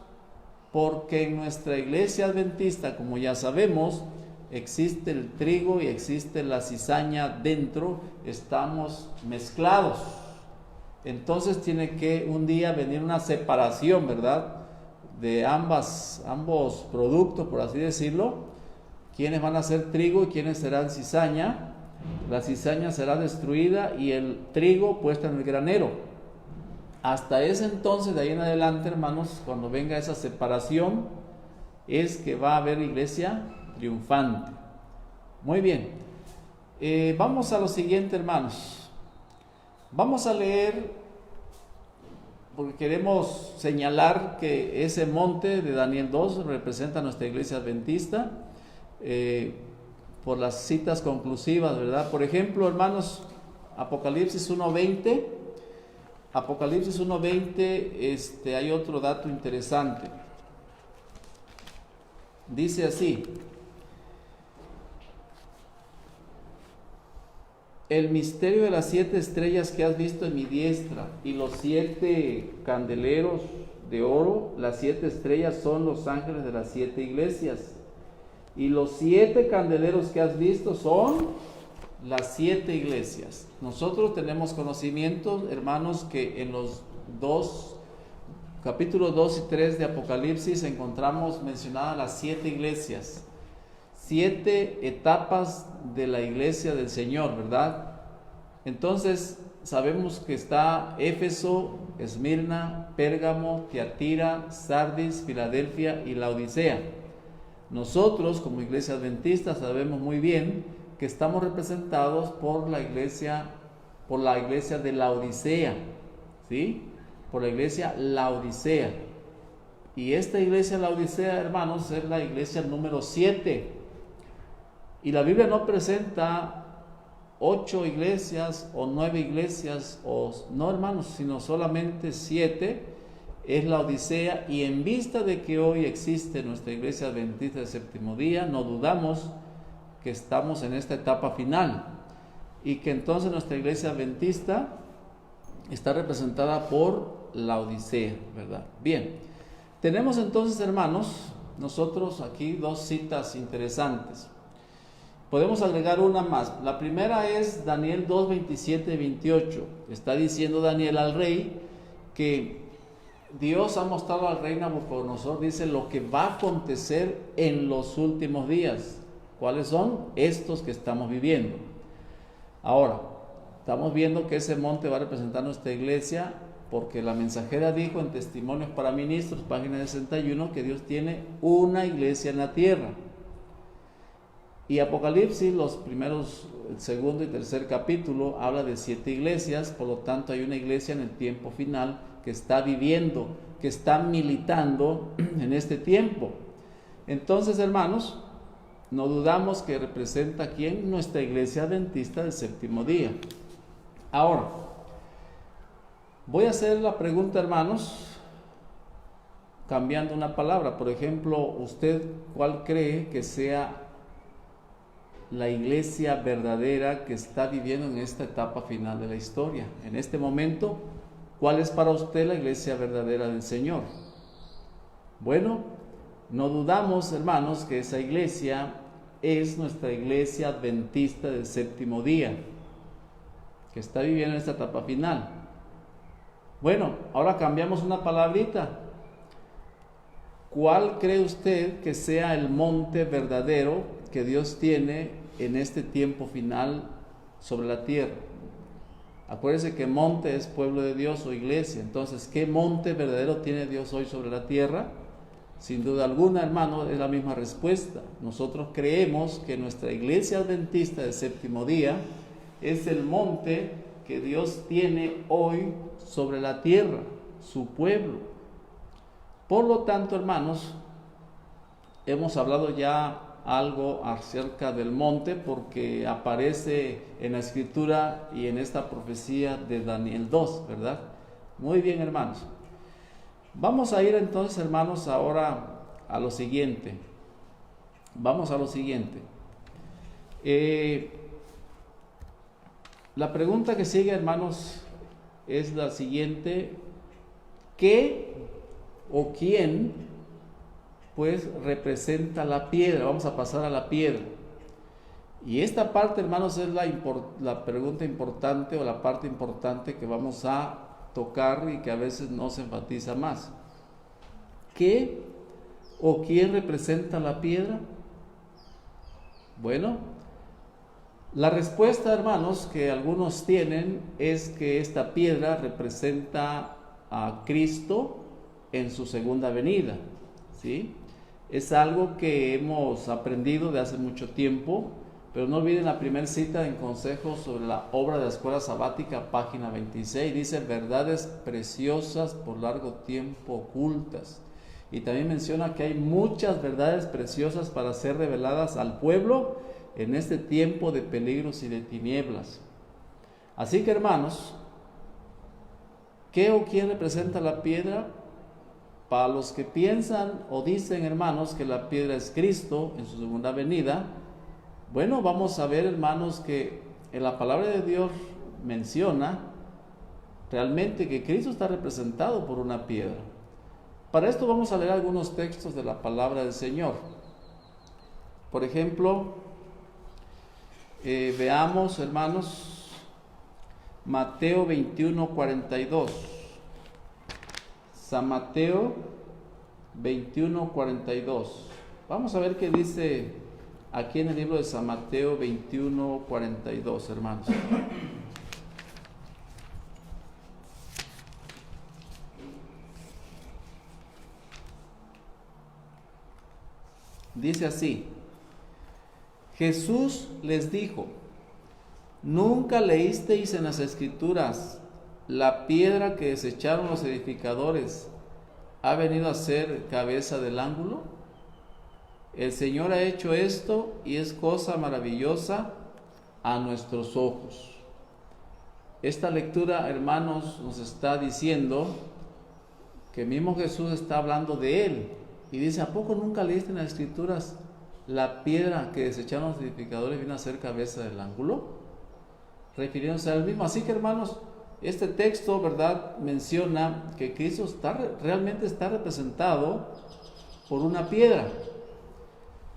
[SPEAKER 1] Porque en nuestra iglesia adventista, como ya sabemos, existe el trigo y existe la cizaña dentro, estamos mezclados. Entonces tiene que un día venir una separación, ¿verdad?, de ambos productos, por así decirlo. ¿Quiénes van a ser trigo y quiénes serán cizaña? La cizaña será destruida y el trigo puesto en el granero. Hasta ese entonces, de ahí en adelante, hermanos, cuando venga esa separación, es que va a haber iglesia triunfante. Muy bien, vamos a lo siguiente, hermanos. Vamos a leer, porque queremos señalar que ese monte de Daniel 2 representa a nuestra iglesia adventista, por las citas conclusivas, ¿verdad? Por ejemplo, hermanos, Apocalipsis 1:20. Apocalipsis 1:20, hay otro dato interesante. Dice así: el misterio de las 7 estrellas que has visto en mi diestra y los 7 candeleros de oro. Las 7 estrellas son los ángeles de las 7 iglesias, y los 7 candeleros que has visto son las 7 iglesias. Nosotros tenemos conocimiento, hermanos, que en los capítulos 2 y 3 de Apocalipsis encontramos mencionadas las 7 iglesias, 7 etapas de la iglesia del Señor, ¿verdad? Entonces sabemos que está Éfeso, Esmirna, Pérgamo, Tiatira, Sardis, Filadelfia y Laodicea. Nosotros, como iglesia adventista, sabemos muy bien que estamos representados por la iglesia de Laodicea, ¿sí? Por la iglesia Laodicea. Y esta iglesia Laodicea, hermanos, es la iglesia número 7. Y la Biblia no presenta 8 iglesias o 9 iglesias, no, hermanos, sino solamente 7. Es la Odisea, y en vista de que hoy existe nuestra iglesia adventista del séptimo día, no dudamos que estamos en esta etapa final y que entonces nuestra iglesia adventista está representada por la Odisea, ¿verdad? Bien, tenemos entonces, hermanos, nosotros aquí 2 citas interesantes. Podemos agregar una más. La primera es Daniel 2, 27 y 28. Está diciendo Daniel al rey que Dios ha mostrado al rey Nabucodonosor, dice, lo que va a acontecer en los últimos días. ¿Cuáles son? Estos que estamos viviendo. Ahora, estamos viendo que ese monte va a representar nuestra iglesia, porque la mensajera dijo en Testimonios para Ministros, página 61, que Dios tiene una iglesia en la tierra. Y Apocalipsis, el segundo y tercer capítulo, habla de 7 iglesias. Por lo tanto, hay una iglesia en el tiempo final que está viviendo, que está militando en este tiempo. Entonces, hermanos, no dudamos que representa a quién, nuestra iglesia adventista del séptimo día. Ahora, voy a hacer la pregunta, hermanos, cambiando una palabra. Por ejemplo, ¿usted cuál cree que sea la iglesia verdadera que está viviendo en esta etapa final de la historia? En este momento, ¿cuál es para usted la iglesia verdadera del Señor? Bueno, no dudamos, hermanos, que esa iglesia es nuestra iglesia adventista del séptimo día, que está viviendo esta etapa final. Bueno, ahora cambiamos una palabrita. ¿Cuál cree usted que sea el monte verdadero que Dios tiene en este tiempo final sobre la tierra? Acuérdense que monte es pueblo de Dios o iglesia. Entonces, ¿qué monte verdadero tiene Dios hoy sobre la tierra? Sin duda alguna, hermano, es la misma respuesta. Nosotros creemos que nuestra iglesia adventista del séptimo día es el monte que Dios tiene hoy sobre la tierra, su pueblo. Por lo tanto, hermanos, hemos hablado ya algo acerca del monte porque aparece en la escritura y en esta profecía de Daniel 2, ¿verdad? Muy bien, hermanos. Vamos a ir entonces, hermanos, ahora a lo siguiente. Vamos a lo siguiente. La pregunta que sigue, hermanos, es la siguiente: ¿qué o quién pues representa la piedra? Vamos a pasar a la piedra. Y esta parte, hermanos, es la pregunta importante o la parte importante que vamos a tocar y que a veces no se enfatiza más. ¿Qué o quién representa la piedra? Bueno, la respuesta, hermanos, que algunos tienen es que esta piedra representa a Cristo en su segunda venida, ¿sí? Es algo que hemos aprendido de hace mucho tiempo, pero no olviden la primera cita en Consejos sobre la obra de la escuela sabática, página 26, dice: verdades preciosas por largo tiempo ocultas. Y también menciona que hay muchas verdades preciosas para ser reveladas al pueblo en este tiempo de peligros y de tinieblas. Así que, hermanos, ¿qué o quién representa la piedra? Para los que piensan o dicen, hermanos, que la piedra es Cristo en su segunda venida, bueno, vamos a ver, hermanos, que en la palabra de Dios menciona realmente que Cristo está representado por una piedra. Para esto vamos a leer algunos textos de la palabra del Señor. Por ejemplo, veamos, hermanos, Mateo 21:42. San Mateo 21:42. Vamos a ver qué dice aquí en el libro de San Mateo 21:42, hermanos. Dice así: Jesús les dijo: ¿nunca leísteis en las Escrituras: la piedra que desecharon los edificadores ha venido a ser cabeza del ángulo? El Señor ha hecho esto y es cosa maravillosa a nuestros ojos. Esta lectura, hermanos, nos está diciendo que mismo Jesús está hablando de Él. Y dice: ¿a poco nunca leíste en las Escrituras: la piedra que desecharon los edificadores viene a ser cabeza del ángulo? Refiriéndose al mismo. Así que, hermanos, este texto, ¿verdad?, menciona que Cristo realmente está representado por una piedra.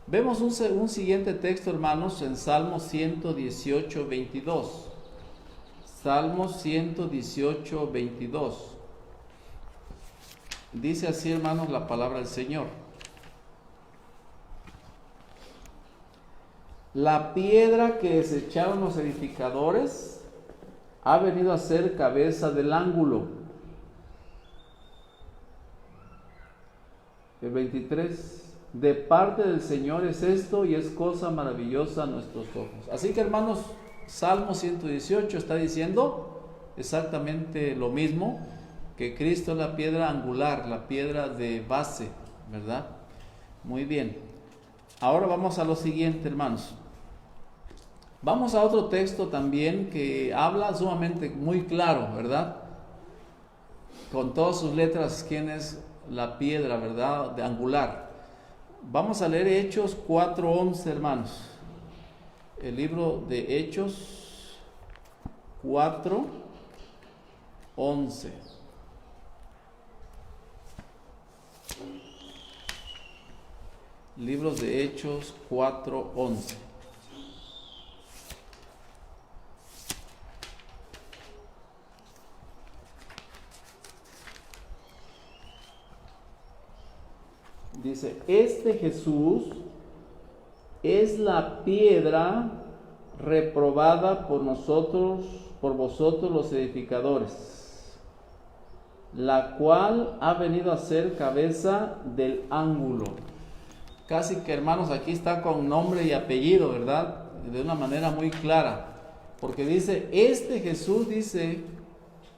[SPEAKER 1] Vemos un siguiente texto, hermanos, en Salmo 118:22. Salmo 118:22. Dice así, hermanos, la palabra del Señor: la piedra que desecharon los edificadores ha venido a ser cabeza del ángulo. El 23: de parte del Señor es esto y es cosa maravillosa a nuestros ojos. Así que, hermanos, Salmo 118 está diciendo exactamente lo mismo, que Cristo es la piedra angular, la piedra de base, ¿verdad? Muy bien. Ahora vamos a lo siguiente, hermanos. Vamos a otro texto también que habla sumamente muy claro, ¿verdad? Con todas sus letras, quién es la piedra, ¿verdad?, de angular. Vamos a leer Hechos 4:11, hermanos. El libro de Hechos 4:11. Libros de Hechos 4:11. Dice: este Jesús es la piedra reprobada por vosotros los edificadores, la cual ha venido a ser cabeza del ángulo. Casi que, hermanos, aquí está con nombre y apellido, ¿verdad?, de una manera muy clara, porque dice: este Jesús, dice,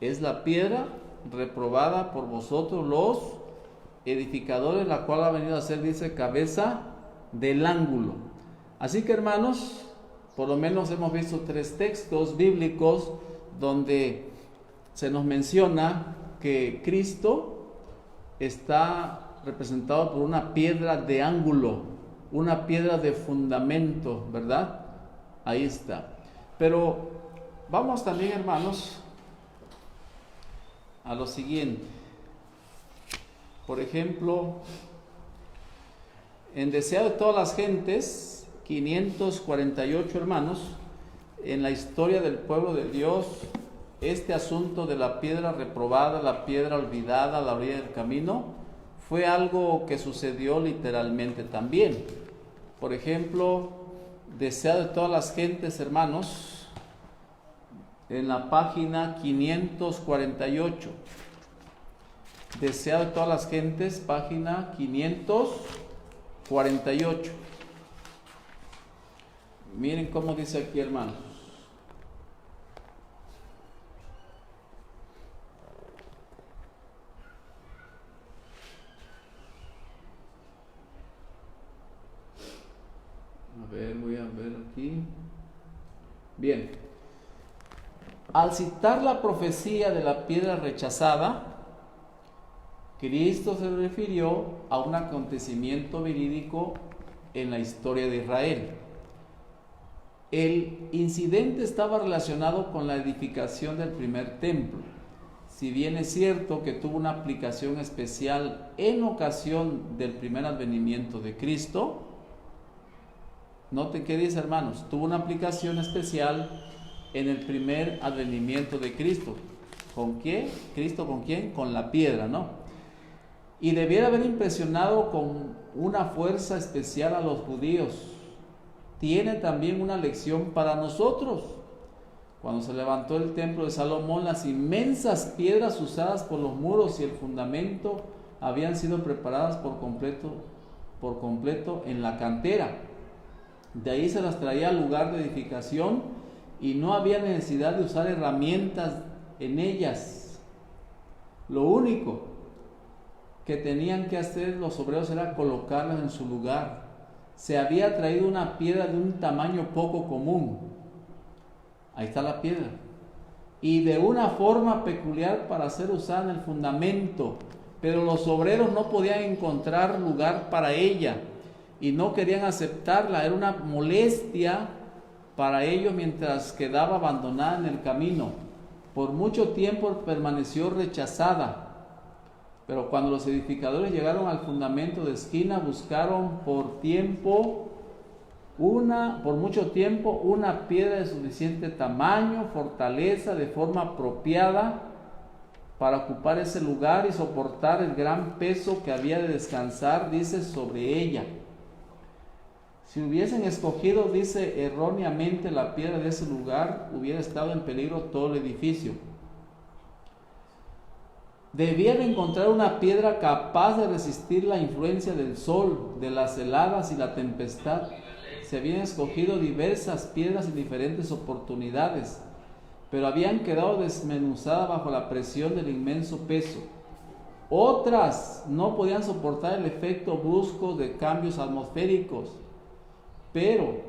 [SPEAKER 1] es la piedra reprobada por vosotros los edificadores, la cual ha venido a ser, dice, cabeza del ángulo. Así que, hermanos, por lo menos hemos visto 3 textos bíblicos donde se nos menciona que Cristo está representado por una piedra de ángulo, una piedra de fundamento, ¿verdad? Ahí está. Pero vamos también, hermanos, a lo siguiente. Por ejemplo, en Deseo de todas las gentes, 548, hermanos, en la historia del pueblo de Dios, este asunto de la piedra reprobada, la piedra olvidada a la orilla del camino, fue algo que sucedió literalmente también. Por ejemplo, Deseo de todas las gentes, hermanos, en la página 548. Deseo de todas las gentes, página 548. Miren cómo dice aquí, hermanos. Voy a ver aquí. Bien. Al citar la profecía de la piedra rechazada, Cristo se refirió a un acontecimiento verídico en la historia de Israel. El incidente estaba relacionado con la edificación del primer templo. Si bien es cierto que tuvo una aplicación especial en ocasión del primer advenimiento de Cristo, noten qué dice, hermanos, tuvo una aplicación especial en el primer advenimiento de Cristo. ¿Con quién? ¿Cristo con quién? Con la piedra, ¿no? Y debiera haber impresionado con una fuerza especial a los judíos. Tiene también una lección para nosotros. Cuando se levantó el templo de Salomón, las inmensas piedras usadas por los muros y el fundamento habían sido preparadas por completo en la cantera. De ahí se las traía al lugar de edificación y no había necesidad de usar herramientas en ellas. Lo único que tenían que hacer los obreros era colocarlas en su lugar. Se había traído una piedra de un tamaño poco común. Ahí está la piedra. Y de una forma peculiar para ser usada en el fundamento. Pero los obreros no podían encontrar lugar para ella y no querían aceptarla. Era una molestia para ellos mientras quedaba abandonada en el camino. Por mucho tiempo permaneció rechazada. Pero cuando los edificadores llegaron al fundamento de esquina, buscaron por mucho tiempo una piedra de suficiente tamaño, fortaleza, de forma apropiada para ocupar ese lugar y soportar el gran peso que había de descansar, dice, sobre ella. Si hubiesen escogido, dice, erróneamente la piedra de ese lugar, hubiera estado en peligro todo el edificio. Debían encontrar una piedra capaz de resistir la influencia del sol, de las heladas y la tempestad. Se habían escogido diversas piedras en diferentes oportunidades, pero habían quedado desmenuzadas bajo la presión del inmenso peso. Otras no podían soportar el efecto brusco de cambios atmosféricos, pero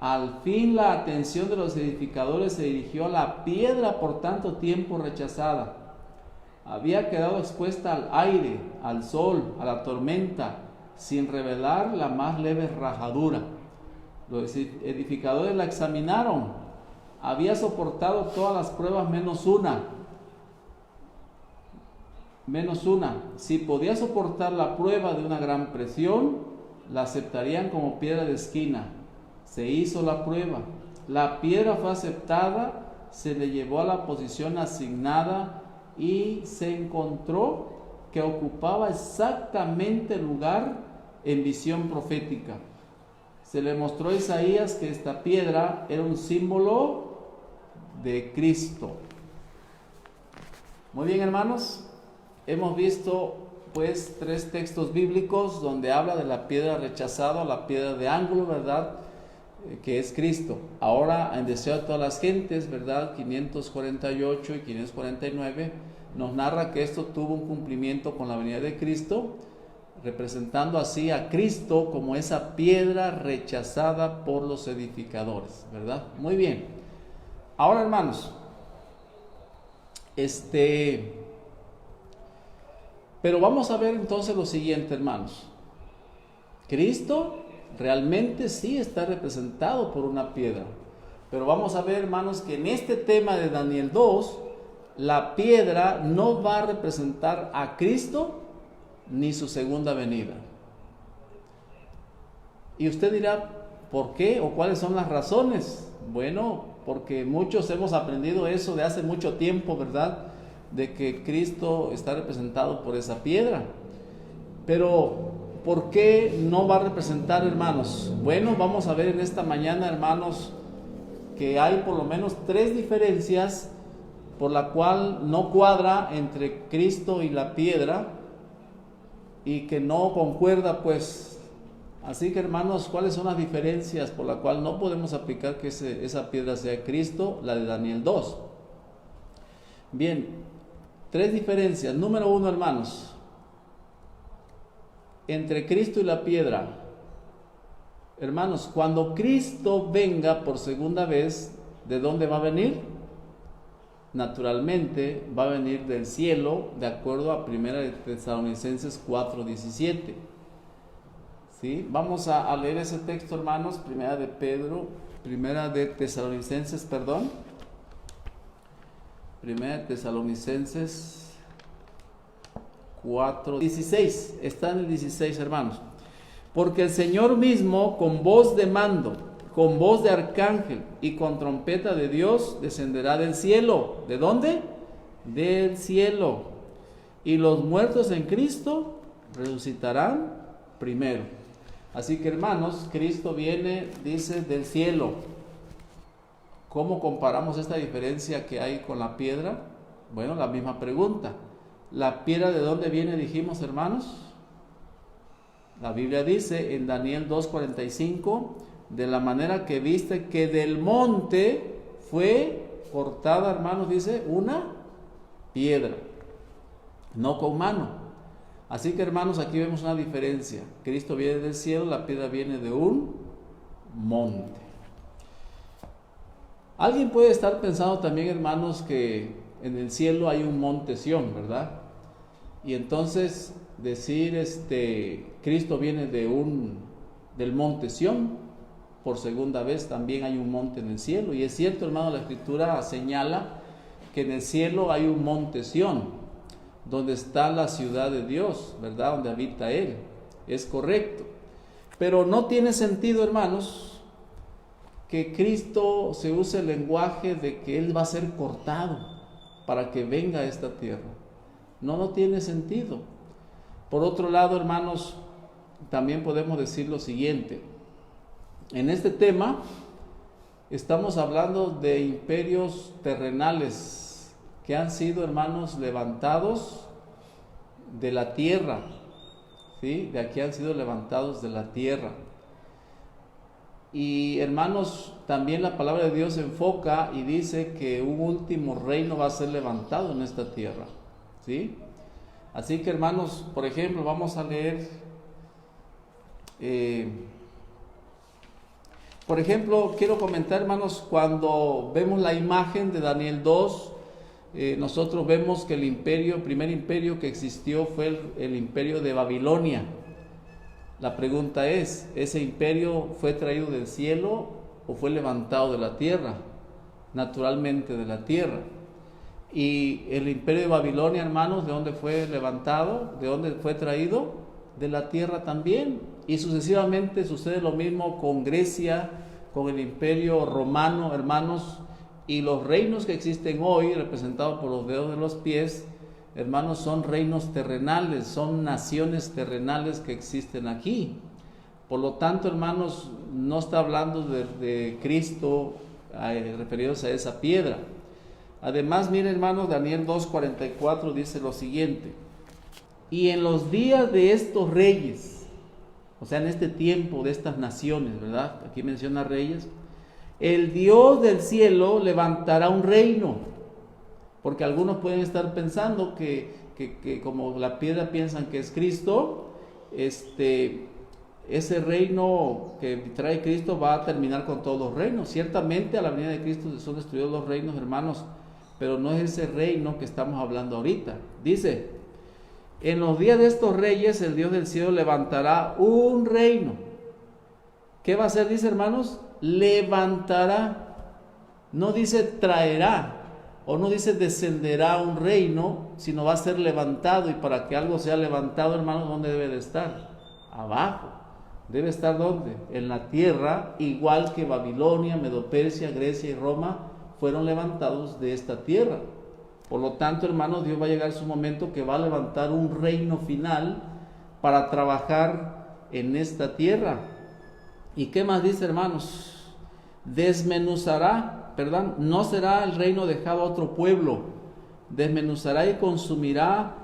[SPEAKER 1] al fin la atención de los edificadores se dirigió a la piedra por tanto tiempo rechazada. Había quedado expuesta al aire, al sol, a la tormenta, sin revelar la más leve rajadura. Los edificadores la examinaron. Había soportado todas las pruebas menos una. Si podía soportar la prueba de una gran presión, la aceptarían como piedra de esquina. Se hizo la prueba. La piedra fue aceptada, se le llevó a la posición asignada y se encontró que ocupaba exactamente el lugar en visión profética. Se le mostró a Isaías que esta piedra era un símbolo de Cristo. Muy bien, hermanos, hemos visto pues 3 textos bíblicos donde habla de la piedra rechazada, la piedra de ángulo, ¿verdad?, que es Cristo. Ahora, en Deseo de todas las gentes, ¿verdad?, 548 y 549, nos narra que esto tuvo un cumplimiento con la venida de Cristo, representando así a Cristo como esa piedra rechazada por los edificadores, ¿verdad? Muy bien. Ahora, hermanos, pero vamos a ver entonces lo siguiente, hermanos. Cristo realmente sí está representado por una piedra, pero vamos a ver, hermanos, que en este tema de Daniel 2, la piedra no va a representar a Cristo ni su segunda venida. Y usted dirá, ¿por qué o cuáles son las razones? Bueno, porque muchos hemos aprendido eso de hace mucho tiempo, ¿verdad? De que Cristo está representado por esa piedra. Pero, ¿por qué no va a representar, hermanos? Bueno, vamos a ver en esta mañana, hermanos, que hay por lo menos 3 diferencias por la cual no cuadra entre Cristo y la piedra y que no concuerda, pues. Así que, hermanos, ¿cuáles son las diferencias por la cual no podemos aplicar que esa piedra sea Cristo? La de Daniel 2. Bien, 3 diferencias. Número 1, hermanos, entre Cristo y la piedra. Hermanos, cuando Cristo venga por segunda vez, ¿de dónde va a venir? Naturalmente va a venir del cielo, de acuerdo a 1 Tesalonicenses 4:17. ¿Sí? Vamos a leer ese texto, hermanos, 1 Tesalonicenses 4:16. Está en el 16, hermanos. Porque el Señor mismo, con voz de mando, con voz de arcángel y con trompeta de Dios, descenderá del cielo. ¿De dónde? Del cielo. Y los muertos en Cristo resucitarán primero. Así que, hermanos, Cristo viene, dice, del cielo. ¿Cómo comparamos esta diferencia que hay con la piedra? Bueno, la misma pregunta. ¿La piedra de dónde viene, dijimos, hermanos? La Biblia dice en Daniel 2:45, de la manera que viste que del monte fue cortada, hermanos, dice, una piedra, no con mano. Así que, hermanos, aquí vemos una diferencia. Cristo viene del cielo, la piedra viene de un monte. Alguien puede estar pensando también, hermanos, que en el cielo hay un monte Sión, ¿verdad? Y entonces decir, Cristo viene del monte Sión, por segunda vez también hay un monte en el cielo. Y es cierto, hermano, la Escritura señala que en el cielo hay un monte Sión, donde está la ciudad de Dios, ¿verdad? Donde habita Él. Es correcto. Pero no tiene sentido, hermanos, que Cristo se use el lenguaje de que Él va a ser cortado para que venga a esta tierra. No tiene sentido. Por otro lado, hermanos, también podemos decir lo siguiente. En este tema estamos hablando de imperios terrenales que han sido, hermanos, levantados de la tierra, ¿sí? De aquí han sido levantados de la tierra. Y, hermanos, también la palabra de Dios enfoca y dice que un último reino va a ser levantado en esta tierra, ¿sí? Así que, hermanos, por ejemplo, vamos a leer, por ejemplo, quiero comentar, hermanos, cuando vemos la imagen de Daniel 2, nosotros vemos que el primer imperio que existió fue el imperio de Babilonia. La pregunta es, ¿ese imperio fue traído del cielo o fue levantado de la tierra? Naturalmente de la tierra. Y el imperio de Babilonia, hermanos, ¿de dónde fue levantado? ¿De dónde fue traído? De la tierra también. Y sucesivamente sucede lo mismo con Grecia, con el imperio romano, hermanos, y los reinos que existen hoy, representados por los dedos de los pies, hermanos, son reinos terrenales, son naciones terrenales que existen aquí. Por lo tanto, hermanos, no está hablando de Cristo referidos a esa piedra. Además, miren, hermanos, Daniel 2:44 dice lo siguiente: y en los días de estos reyes, o sea, en este tiempo de estas naciones, ¿verdad? Aquí menciona reyes. El Dios del cielo levantará un reino. Porque algunos pueden estar pensando que como la piedra piensan que es Cristo, ese reino que trae Cristo va a terminar con todos los reinos. Ciertamente a la venida de Cristo son destruidos los reinos, hermanos, pero no es ese reino que estamos hablando ahorita. Dice, en los días de estos reyes el Dios del cielo levantará un reino. ¿Qué va a hacer? Dice, hermanos, levantará. No dice traerá, o no dice descenderá un reino, sino va a ser levantado. Y para que algo sea levantado, hermanos, ¿dónde debe de estar? Abajo. Debe estar ¿dónde? En la tierra, igual que Babilonia, Medo-Persia, Grecia y Roma fueron levantados de esta tierra. Por lo tanto, hermanos, Dios va a llegar su momento que va a levantar un reino final para trabajar en esta tierra. ¿Y qué más dice, hermanos? Desmenuzará, ¿verdad? No será el reino dejado a otro pueblo. Desmenuzará y consumirá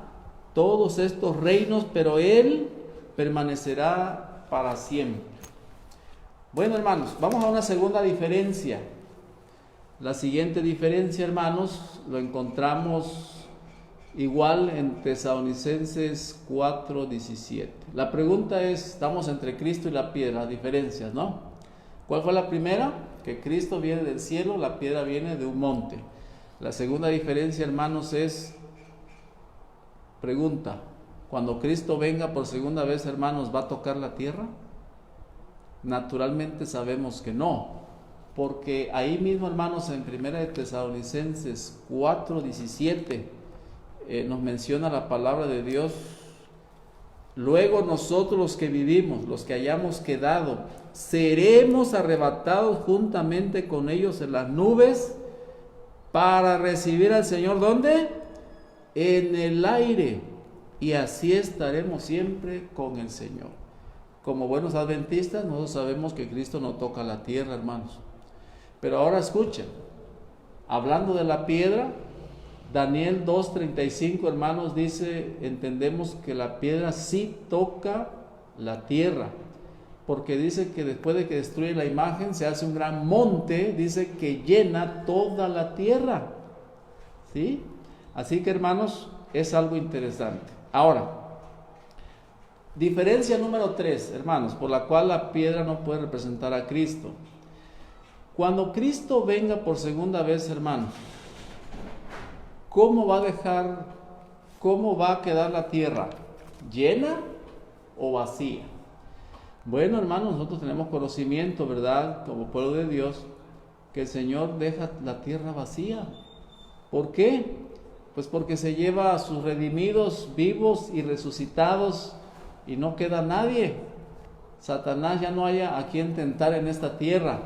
[SPEAKER 1] todos estos reinos, pero Él permanecerá para siempre. Bueno, hermanos, vamos a una segunda diferencia. La siguiente diferencia, hermanos, lo encontramos igual en Tesalonicenses 4:17. La pregunta es, estamos entre Cristo y la piedra, las diferencias, ¿no? ¿Cuál fue la primera? Que Cristo viene del cielo, la piedra viene de un monte. La segunda diferencia, hermanos, es, pregunta, cuando Cristo venga por segunda vez, hermanos, ¿va a tocar la tierra? Naturalmente sabemos que no, porque ahí mismo, hermanos, en 1 de Tesalonicenses 4:17 nos menciona la palabra de Dios. Luego nosotros los que vivimos, los que hayamos quedado, seremos arrebatados juntamente con ellos en las nubes para recibir al Señor, ¿dónde? En el aire, y así estaremos siempre con el Señor. Como buenos adventistas, nosotros sabemos que Cristo no toca la tierra, hermanos. Pero ahora escuchen, hablando de la piedra, Daniel 2:35, hermanos, dice, entendemos que la piedra sí toca la tierra, porque dice que después de que destruye la imagen, se hace un gran monte, dice que llena toda la tierra, ¿sí? Así que, hermanos, es algo interesante. Ahora, diferencia número 3, hermanos, por la cual la piedra no puede representar a Cristo. Cuando Cristo venga por segunda vez, hermanos, ¿cómo va a quedar la tierra? ¿Llena o vacía? Bueno, hermanos, nosotros tenemos conocimiento, ¿verdad? Como pueblo de Dios, que el Señor deja la tierra vacía. ¿Por qué? Pues porque se lleva a sus redimidos vivos y resucitados y no queda nadie. Satanás ya no haya a quien tentar en esta tierra.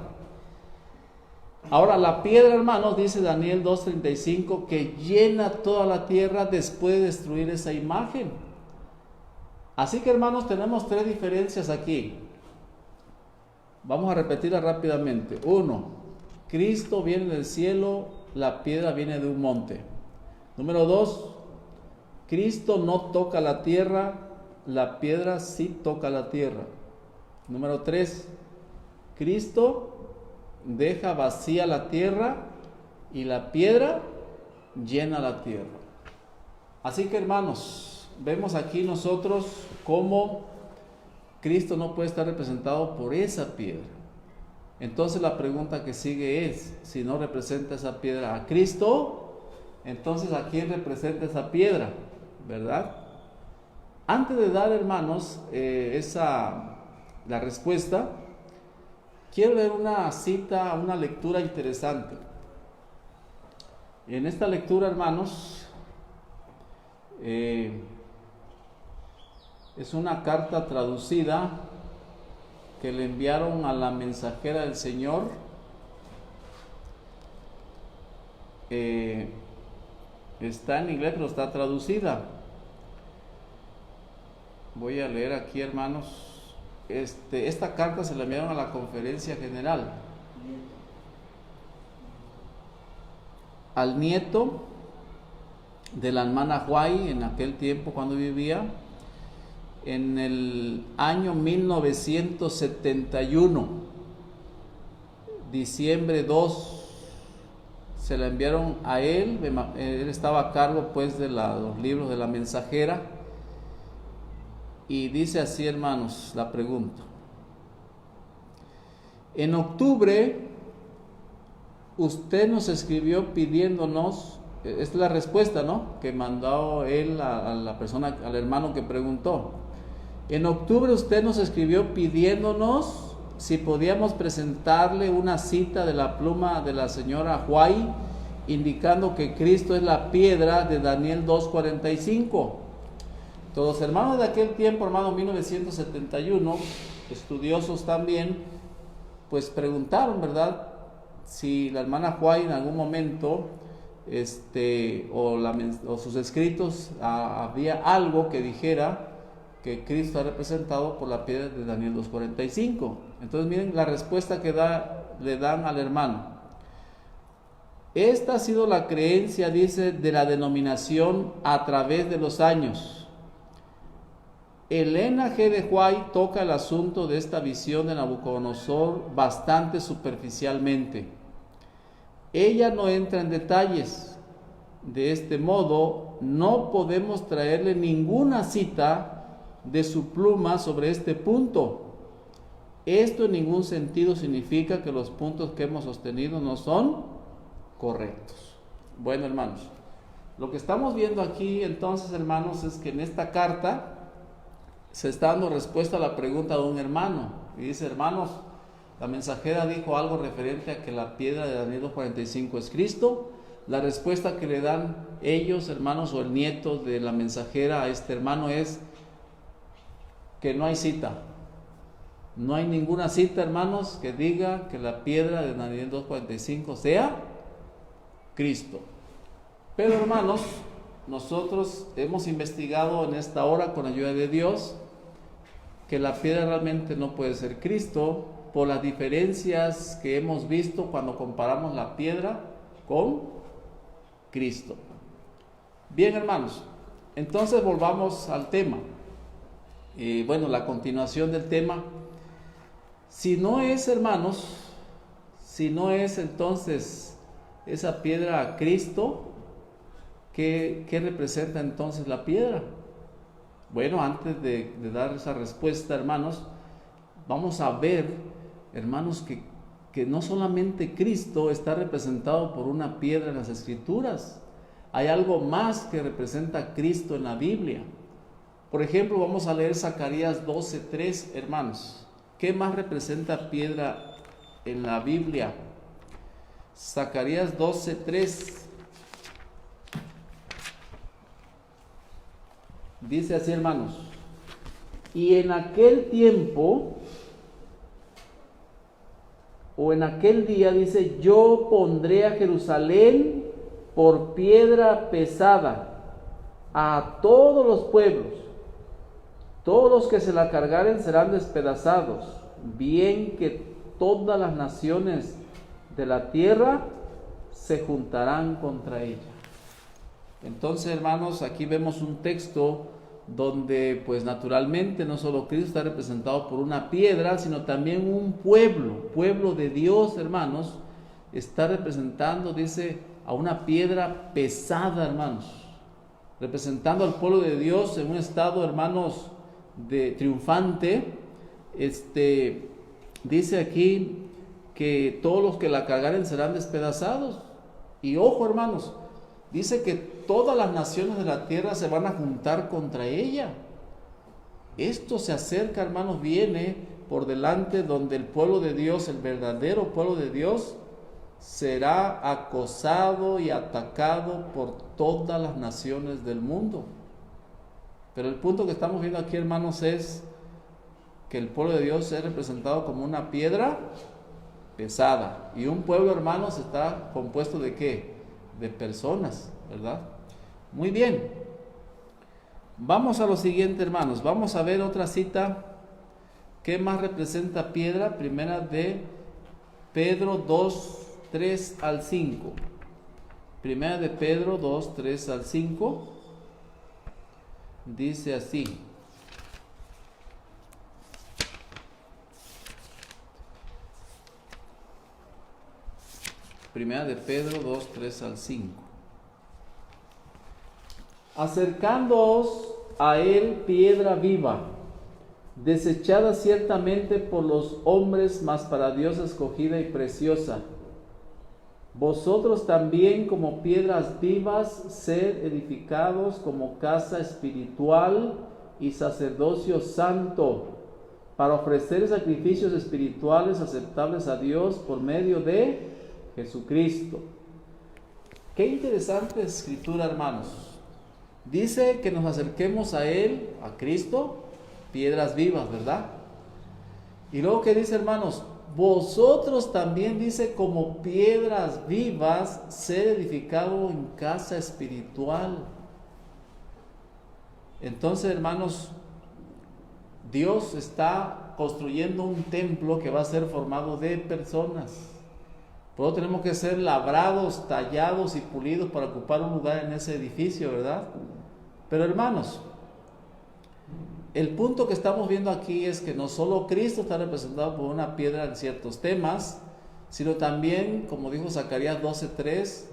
[SPEAKER 1] Ahora, la piedra, hermanos, dice Daniel 2:35, que llena toda la tierra después de destruir esa imagen. Así que, hermanos, tenemos 3 diferencias aquí. Vamos a repetirlas rápidamente. 1, Cristo viene del cielo, la piedra viene de un monte. Número 2, Cristo no toca la tierra, la piedra sí toca la tierra. Número 3, Cristo deja vacía la tierra y la piedra llena la tierra. Así que, hermanos, vemos aquí nosotros cómo Cristo no puede estar representado por esa piedra. Entonces la pregunta que sigue es, si no representa esa piedra a Cristo, entonces ¿a quién representa esa piedra? ¿Verdad? Antes de dar, hermanos, la respuesta, quiero leer una cita, una lectura interesante. En esta lectura, hermanos, es una carta traducida que le enviaron a la mensajera del Señor. Está en inglés, pero está traducida. Voy a leer aquí, hermanos. Esta carta se la enviaron a la conferencia general, al nieto de la hermana White en aquel tiempo cuando vivía, en el año 1971, diciembre 2, se la enviaron a él. Él estaba a cargo pues de los libros de la mensajera. Y dice así, hermanos, la pregunta. En octubre, usted nos escribió pidiéndonos, esta es la respuesta, ¿no?, que mandó él a la persona, al hermano que preguntó. En octubre usted nos escribió pidiéndonos si podíamos presentarle una cita de la pluma de la señora White, indicando que Cristo es la piedra de Daniel 2:45. Todos los hermanos de aquel tiempo, hermano, 1971, estudiosos también, pues preguntaron, ¿verdad?, si la hermana White en algún momento, o sus escritos, había algo que dijera que Cristo ha representado por la piedra de Daniel 2:45. Entonces miren la respuesta que le dan al hermano. Esta ha sido la creencia, dice, de la denominación a través de los años. Elena G. de White toca el asunto de esta visión de Nabucodonosor bastante superficialmente. Ella no entra en detalles. De este modo, no podemos traerle ninguna cita de su pluma sobre este punto. Esto en ningún sentido significa que los puntos que hemos sostenido no son correctos. Bueno, hermanos, lo que estamos viendo aquí entonces, hermanos, es que en esta carta se está dando respuesta a la pregunta de un hermano. Y dice, hermanos, la mensajera dijo algo referente a que la piedra de Daniel 2:45 es Cristo. La respuesta que le dan ellos, hermanos, o el nieto de la mensajera a este hermano es que no hay cita. No hay ninguna cita, hermanos, que diga que la piedra de Daniel 2:45 sea Cristo. Pero, hermanos, nosotros hemos investigado en esta hora, con ayuda de Dios, que la piedra realmente no puede ser Cristo, por las diferencias que hemos visto cuando comparamos la piedra con Cristo. Bien, hermanos, entonces volvamos al tema. La continuación del tema. Si no es, hermanos, si no es entonces esa piedra Cristo, ¿qué representa entonces la piedra? Bueno, antes de dar esa respuesta, hermanos, vamos a ver, hermanos, que no solamente Cristo está representado por una piedra en las Escrituras. Hay algo más que representa a Cristo en la Biblia. Por ejemplo, vamos a leer Zacarías 12:3, hermanos. ¿Qué más representa piedra en la Biblia? Zacarías 12:3. Dice así, hermanos: y en aquel tiempo, o en aquel día, dice, yo pondré a Jerusalén por piedra pesada a todos los pueblos. Todos los que se la cargaren serán despedazados, bien que todas las naciones de la tierra se juntarán contra ella. Entonces, hermanos, aquí vemos un texto donde, pues naturalmente, no solo Cristo está representado por una piedra, sino también un pueblo de Dios, hermanos, está representando, dice, a una piedra pesada, hermanos, representando al pueblo de Dios en un estado, hermanos, de triunfante. Dice aquí que todos los que la cargaren serán despedazados. Y ojo, hermanos, dice que todas las naciones de la tierra se van a juntar contra ella. Esto se acerca, hermanos, viene por delante, donde el pueblo de Dios, el verdadero pueblo de Dios, será acosado y atacado por todas las naciones del mundo. Pero el punto que estamos viendo aquí, hermanos, es que el pueblo de Dios es representado como una piedra pesada. Y un pueblo, hermanos, está compuesto ¿de qué? De personas, ¿verdad? Muy bien. Vamos a lo siguiente, hermanos. Vamos a ver otra cita. ¿Qué más representa piedra? Primera de Pedro 2:3 al 5. Primera de Pedro 2:3 al 5. Dice así: Primera de Pedro 2:3 al 5. Acercándoos a él, piedra viva, desechada ciertamente por los hombres, mas para Dios escogida y preciosa. Vosotros también, como piedras vivas, sed edificados como casa espiritual y sacerdocio santo, para ofrecer sacrificios espirituales aceptables a Dios por medio de Jesucristo. Qué interesante escritura, hermanos. Dice que nos acerquemos a Él, a Cristo, piedras vivas, ¿verdad? Y luego que dice, hermanos, vosotros también, dice, como piedras vivas, ser edificado en casa espiritual. Entonces, hermanos, Dios está construyendo un templo que va a ser formado de personas. Por eso tenemos que ser labrados, tallados y pulidos para ocupar un lugar en ese edificio, ¿verdad? Pero, hermanos, el punto que estamos viendo aquí es que no solo Cristo está representado por una piedra en ciertos temas, sino también, como dijo Zacarías 12:3,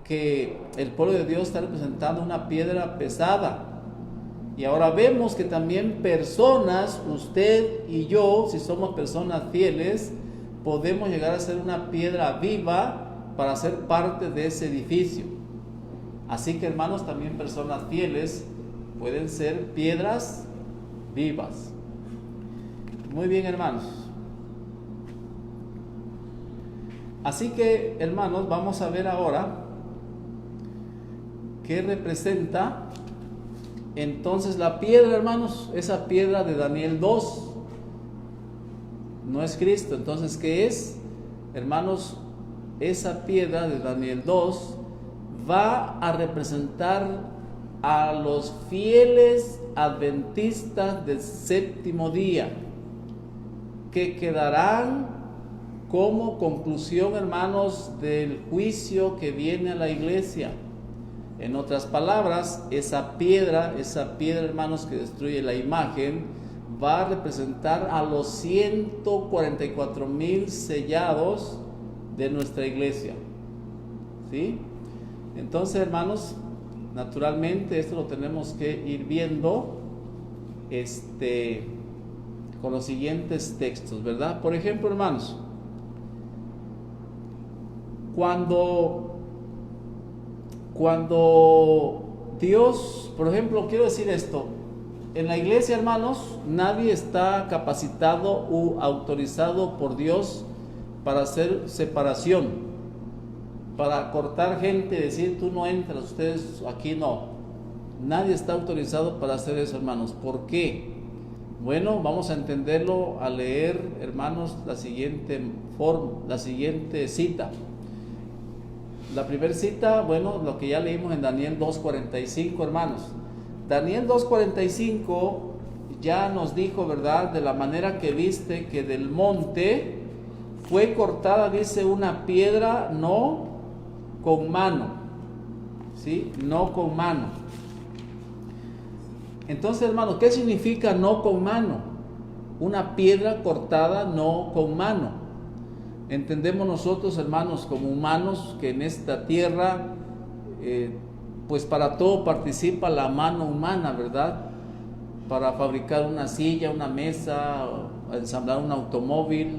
[SPEAKER 1] que el pueblo de Dios está representando una piedra pesada. Y ahora vemos que también personas, usted y yo, si somos personas fieles, podemos llegar a ser una piedra viva para ser parte de ese edificio. Así que, hermanos, también personas fieles pueden ser piedras vivas. Muy bien, hermanos. Así que, hermanos, vamos a ver ahora qué representa entonces la piedra, hermanos. Esa piedra de Daniel 2 no es Cristo. Entonces, ¿qué es? Hermanos, esa piedra de Daniel 2 va a representar a los fieles adventistas del séptimo día, que quedarán como conclusión, hermanos, del juicio que viene a la iglesia. En otras palabras, esa piedra, hermanos, que destruye la imagen, va a representar a los 144,000 sellados de nuestra iglesia. ¿Sí? Entonces, hermanos, naturalmente esto lo tenemos que ir viendo con los siguientes textos, ¿verdad? Por ejemplo, hermanos, cuando Dios, por ejemplo, quiero decir esto, en la iglesia, hermanos, nadie está capacitado u autorizado por Dios para hacer separación, para cortar gente y decir, tú no entras, ustedes aquí no. Nadie está autorizado para hacer eso, hermanos. ¿Por qué? Bueno, vamos a entenderlo al leer, hermanos, la siguiente cita. La primera cita, bueno, lo que ya leímos en Daniel 2:45, hermanos. Daniel 2:45 ya nos dijo, ¿verdad?, de la manera que viste que del monte fue cortada, dice, una piedra no con mano, ¿sí? No con mano. Entonces, hermanos, ¿qué significa no con mano? Una piedra cortada no con mano. Entendemos nosotros, hermanos, como humanos, que en esta tierra, pues para todo participa la mano humana, ¿verdad? Para fabricar una silla, una mesa, ensamblar un automóvil,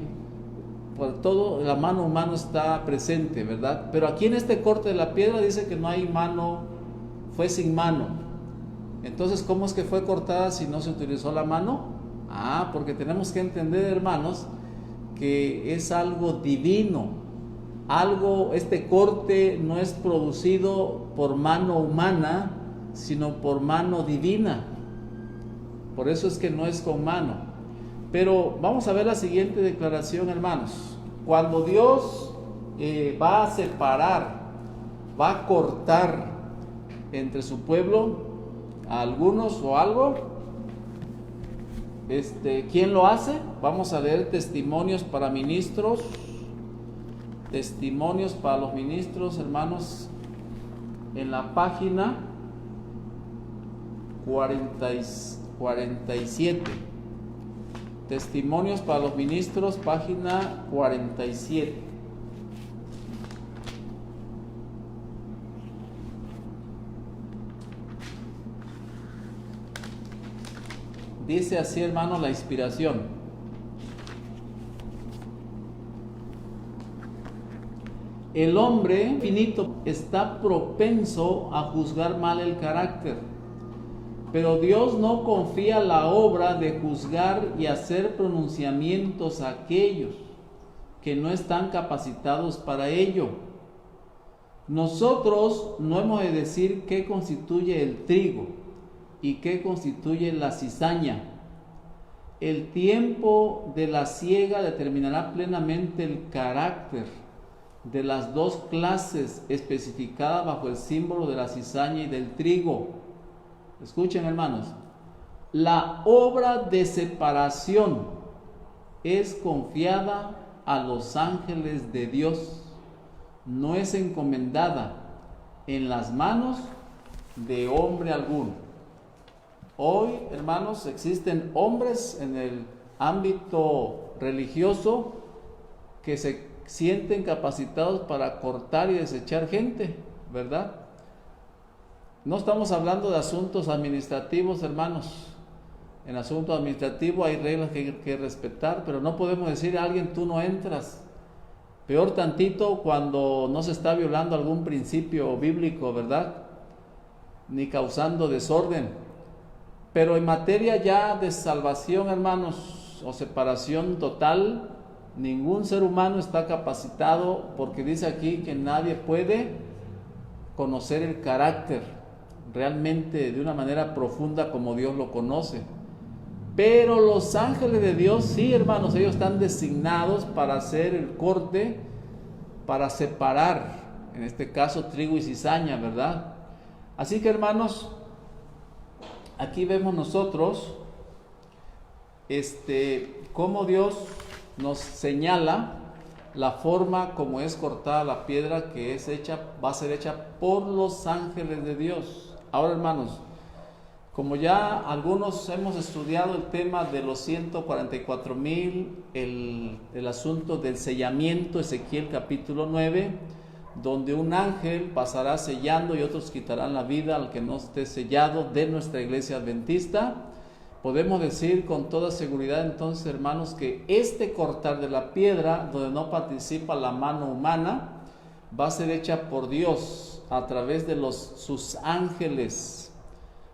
[SPEAKER 1] por todo la mano humana está presente, ¿verdad? Pero aquí en este corte de la piedra dice que no hay mano, fue sin mano. Entonces, ¿cómo es que fue cortada si no se utilizó la mano? Porque tenemos que entender, hermanos, que es algo divino. Este corte no es producido por mano humana, sino por mano divina. Por eso es que no es con mano. Pero vamos a ver la siguiente declaración, hermanos. Cuando Dios va a separar, va a cortar entre su pueblo a algunos o algo, ¿quién lo hace? Vamos a leer Testimonios para Ministros. Testimonios para los ministros, hermanos, en la página 47. Testimonios para los ministros, página 47. Dice así, hermano, la inspiración: el hombre finito está propenso a juzgar mal el carácter, pero Dios no confía la obra de juzgar y hacer pronunciamientos a aquellos que no están capacitados para ello. Nosotros no hemos de decir qué constituye el trigo y qué constituye la cizaña. El tiempo de la siega determinará plenamente el carácter de las dos clases especificadas bajo el símbolo de la cizaña y del trigo. Escuchen, hermanos, la obra de separación es confiada a los ángeles de Dios, no es encomendada en las manos de hombre alguno. Hoy, hermanos, existen hombres en el ámbito religioso que se sienten capacitados para cortar y desechar gente, ¿verdad? No estamos hablando de asuntos administrativos, hermanos. En asunto administrativo hay reglas que hay que respetar, pero no podemos decir a alguien: tú no entras. Peor tantito cuando no se está violando algún principio bíblico, ¿verdad? Ni causando desorden. Pero en materia ya de salvación, hermanos, o separación total, ningún ser humano está capacitado, porque dice aquí que nadie puede conocer el carácter realmente de una manera profunda como Dios lo conoce. Pero los ángeles de Dios, sí, hermanos, ellos están designados para hacer el corte, para separar, en este caso, trigo y cizaña, ¿verdad? Así que, hermanos, aquí vemos nosotros cómo Dios nos señala la forma como es cortada la piedra, que va a ser hecha por los ángeles de Dios. Ahora, hermanos, como ya algunos hemos estudiado el tema de los 144,000, el asunto del sellamiento, Ezequiel capítulo 9, donde un ángel pasará sellando y otros quitarán la vida al que no esté sellado, de nuestra iglesia adventista, podemos decir con toda seguridad entonces, hermanos, que este cortar de la piedra, donde no participa la mano humana, va a ser hecha por Dios a través de sus ángeles,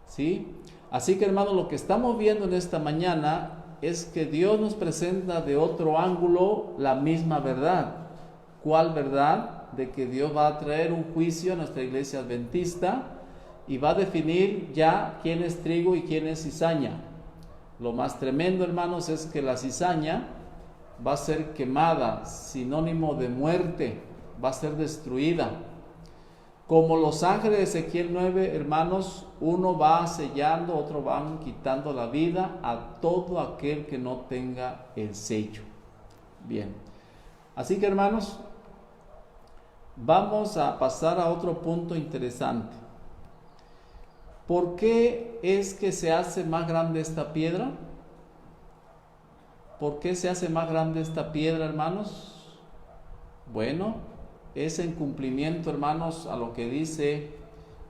[SPEAKER 1] ¿sí? Así que, hermanos, lo que estamos viendo en esta mañana es que Dios nos presenta de otro ángulo la misma verdad. ¿Cuál verdad? De que Dios va a traer un juicio a nuestra iglesia adventista y va a definir ya quién es trigo y quién es cizaña. Lo más tremendo, hermanos, es que la cizaña va a ser quemada, sinónimo de muerte, va a ser destruida. Como los ángeles de Ezequiel 9, hermanos, uno va sellando, otro van quitando la vida a todo aquel que no tenga el sello. Bien, así que, hermanos, vamos a pasar a otro punto interesante. ¿Por qué es que se hace más grande esta piedra? ¿Por qué se hace más grande esta piedra, hermanos? Bueno, es en cumplimiento, hermanos, a lo que dice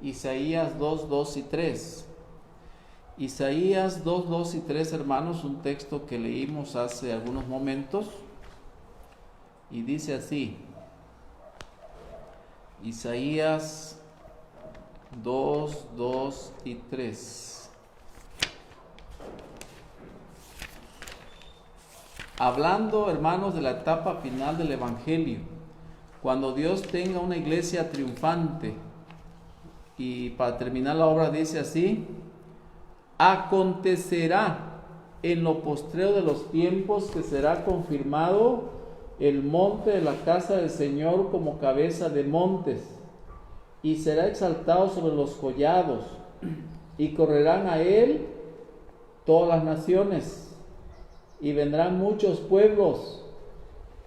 [SPEAKER 1] Isaías 2, 2 y 3. Isaías 2, 2 y 3, hermanos, un texto que leímos hace algunos momentos, y dice así: Isaías 2, 2 y 3. Hablando, hermanos, de la etapa final del Evangelio, cuando Dios tenga una iglesia triunfante, y para terminar la obra dice así: acontecerá en lo postrero de los tiempos que será confirmado el monte de la casa del Señor como cabeza de montes, y será exaltado sobre los collados, y correrán a él todas las naciones, y vendrán muchos pueblos,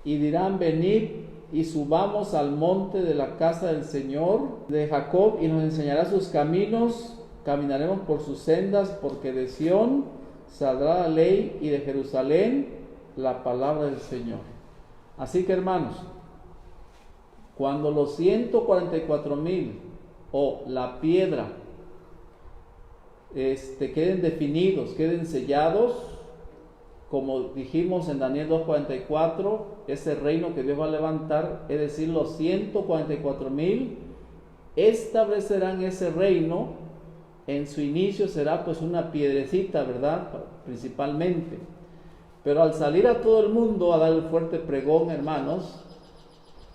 [SPEAKER 1] y dirán: venid y subamos al monte de la casa del Señor de Jacob, y nos enseñará sus caminos, caminaremos por sus sendas, porque de Sión saldrá la ley, y de Jerusalén la palabra del Señor. Así que, hermanos, cuando los 144,000 o la piedra queden definidos, queden sellados, como dijimos en Daniel 2:44, ese reino que Dios va a levantar, es decir, los 144,000 establecerán ese reino. En su inicio será pues una piedrecita, ¿verdad? Principalmente. Pero al salir a todo el mundo a dar el fuerte pregón, hermanos,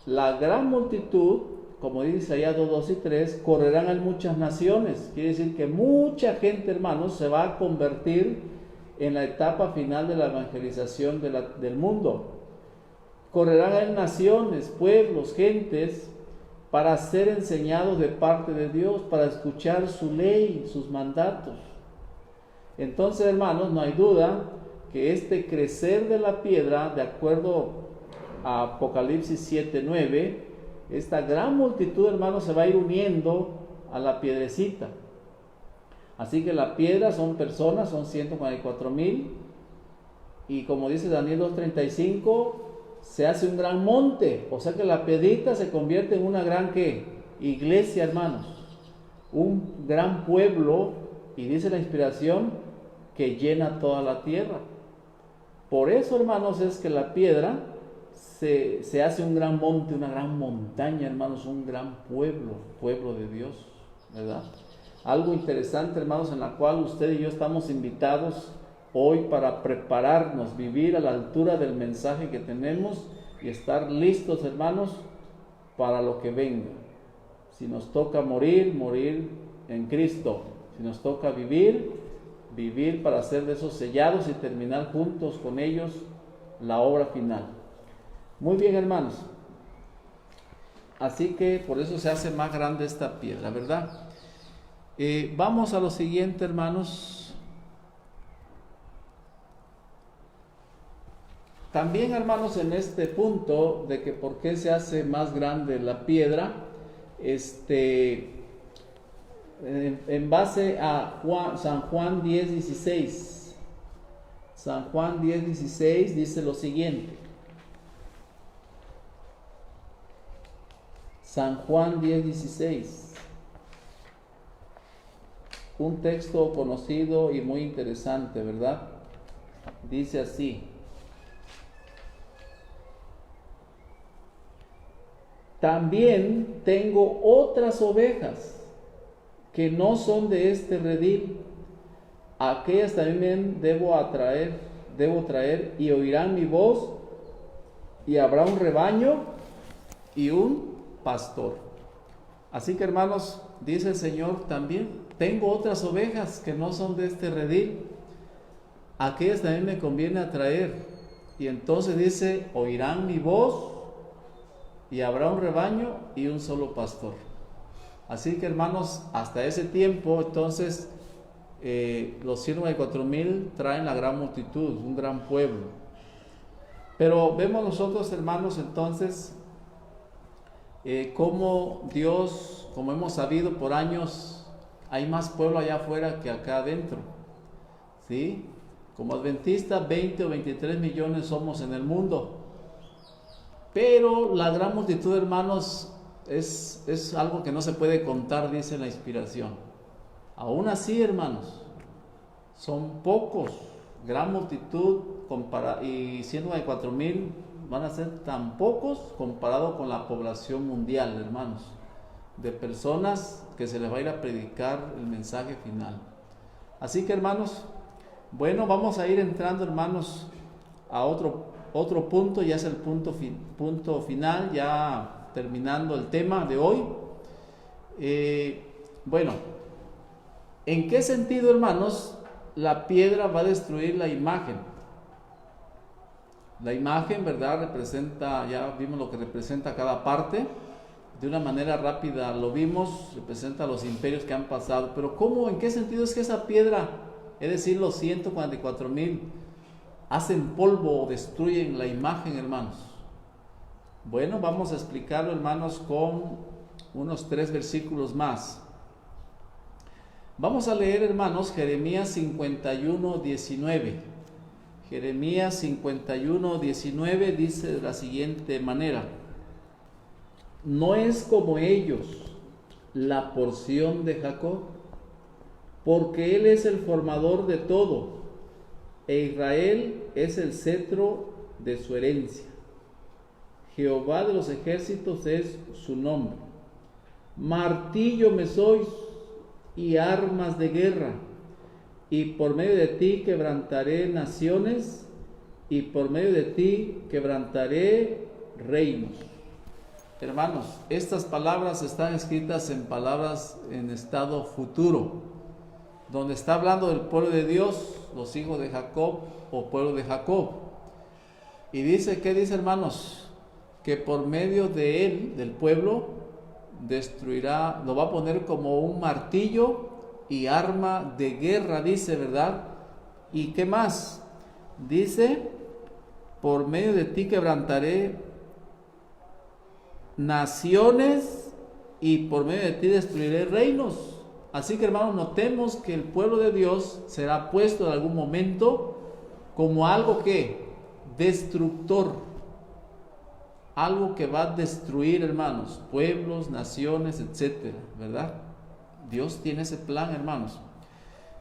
[SPEAKER 1] la gran multitud, como dice Isaías 2 y 3, correrán en muchas naciones. Quiere decir que mucha gente, hermanos, se va a convertir en la etapa final de la evangelización del mundo. Correrán en naciones, pueblos, gentes, para ser enseñados de parte de Dios, para escuchar su ley, sus mandatos. Entonces, hermanos, no hay duda que este crecer de la piedra, de acuerdo a Apocalipsis 7:9, esta gran multitud, hermanos, se va a ir uniendo a la piedrecita. Así que la piedra son personas, son 144,000, y como dice Daniel 2:35, se hace un gran monte, o sea que la piedrita se convierte en una gran iglesia, hermanos, un gran pueblo, y dice la inspiración que llena toda la tierra. Por eso, hermanos, es que la piedra se hace un gran monte, una gran montaña, hermanos, un gran pueblo de Dios, ¿verdad? Algo interesante, hermanos, en la cual usted y yo estamos invitados hoy para prepararnos, vivir a la altura del mensaje que tenemos y estar listos, hermanos, para lo que venga. Si nos toca morir, morir en Cristo. Si nos toca vivir, vivir para ser de esos sellados y terminar juntos con ellos la obra final. Muy bien, hermanos. Así que por eso se hace más grande esta piedra, ¿verdad? Vamos a lo siguiente, hermanos. También, hermanos, en este punto de que por qué se hace más grande la piedra, en base a San Juan 10:16. San Juan 10:16 dice lo siguiente. San Juan 10:16. Un texto conocido y muy interesante, ¿verdad? Dice así: también tengo otras ovejas que no son de este redil. Aquellas también debo traer, y oirán mi voz, y habrá un rebaño y un pastor. Así que, hermanos, dice el Señor también, tengo otras ovejas que no son de este redil. Aquellas también me conviene atraer. Y entonces dice, oirán mi voz, y habrá un rebaño y un solo pastor. Así que, hermanos, hasta ese tiempo, entonces, los 144,000 traen la gran multitud, un gran pueblo. Pero vemos nosotros, hermanos, entonces, cómo Dios, como hemos sabido por años, hay más pueblo allá afuera que acá adentro, ¿sí? Como adventistas, 20 o 23 millones somos en el mundo. Pero la gran multitud, hermanos, es algo que no se puede contar, dice la inspiración. Aún así, hermanos, son pocos, gran multitud, y 144,000 van a ser tan pocos comparado con la población mundial, hermanos, de personas que se les va a ir a predicar el mensaje final. Así que, hermanos, bueno, vamos a ir entrando, hermanos, a otro punto, ya es el punto final, ya terminando el tema de hoy. Bueno, ¿en qué sentido, hermanos, la piedra va a destruir la imagen? La imagen, ¿verdad? Representa, ya vimos lo que representa cada parte. De una manera rápida lo vimos, representa los imperios que han pasado. Pero ¿cómo, en qué sentido es que esa piedra, es decir, los 144,000, hacen polvo o destruyen la imagen, hermanos? Bueno, vamos a explicarlo, hermanos, con unos 3 versículos más. Vamos a leer, hermanos, Jeremías 51:19. Jeremías 51:19 dice de la siguiente manera: no es como ellos la porción de Jacob, porque Él es el formador de todo, e Israel es el cetro de su herencia. Jehová de los ejércitos es su nombre. Martillo me sois y armas de guerra, y por medio de ti quebrantaré naciones, y por medio de ti quebrantaré reinos. Hermanos, estas palabras están escritas en palabras en estado futuro, donde está hablando del pueblo de Dios, los hijos de Jacob o pueblo de Jacob. Y dice, ¿qué dice, hermanos? Que por medio de él, del pueblo, destruirá, lo va a poner como un martillo y arma de guerra, dice, ¿verdad? ¿Y qué más? Dice, por medio de ti quebrantaré naciones y por medio de ti destruiré reinos. Así que, hermanos, notemos que el pueblo de Dios será puesto en algún momento como algo que destructor, algo que va a destruir, hermanos, pueblos, naciones, etcétera, ¿verdad? Dios tiene ese plan, hermanos.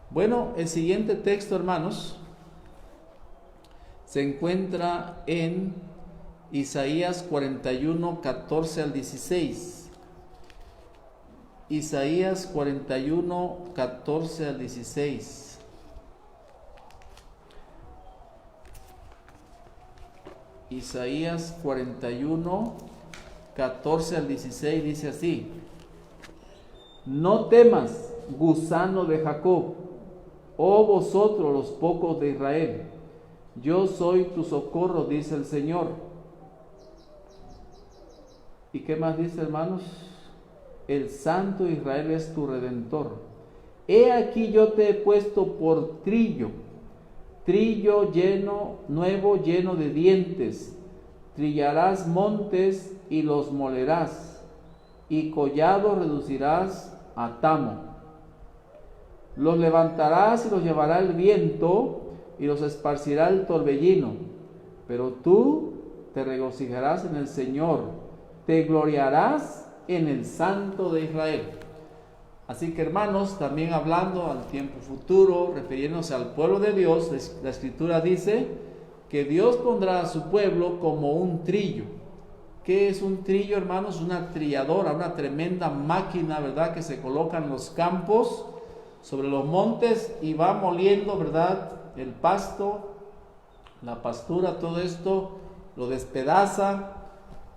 [SPEAKER 1] Bueno, el siguiente texto, hermanos, se encuentra en Isaías 41, 14 al 16. Isaías 41, 14 al 16. Isaías 41, 14 al 16 dice así: No temas, gusano de Jacob, oh vosotros los pocos de Israel, yo soy tu socorro, dice el Señor. ¿Y qué más dice, hermanos? El Santo de Israel es tu Redentor. He aquí yo te he puesto por trillo lleno, nuevo, lleno de dientes. Trillarás montes y los molerás, y collados reducirás a tamo. Los levantarás y los llevará el viento, y los esparcirá el torbellino. Pero tú te regocijarás en el Señor, te gloriarás en el Santo de Israel. Así que, hermanos, también hablando al tiempo futuro, refiriéndose al pueblo de Dios, la Escritura dice que Dios pondrá a su pueblo como un trillo. ¿Qué es un trillo, hermanos? Una trilladora, una tremenda máquina, ¿verdad?, que se coloca en los campos, sobre los montes, y va moliendo, ¿verdad?, el pasto, la pastura, todo esto lo despedaza,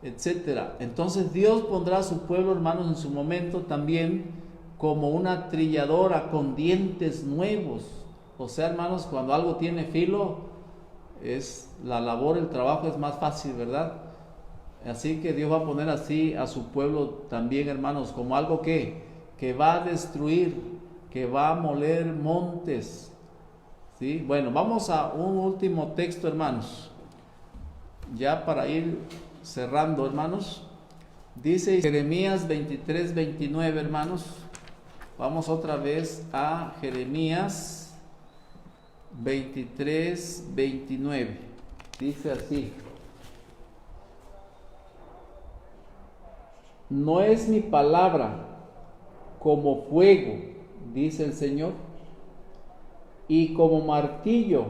[SPEAKER 1] etcétera. Entonces Dios pondrá a su pueblo, hermanos, en su momento también como una trilladora con dientes nuevos. O sea, hermanos, cuando algo tiene filo, es la labor, el trabajo es más fácil, ¿verdad? Así que Dios va a poner así a su pueblo también, hermanos, como algo que va a destruir, que va a moler montes. ¿Sí? Bueno, vamos a un último texto, hermanos, ya para ir cerrando, hermanos. Dice Jeremías 23, 29, hermanos. Vamos otra vez a Jeremías 23, 29. Dice así: No es mi palabra como fuego, dice el Señor, y como martillo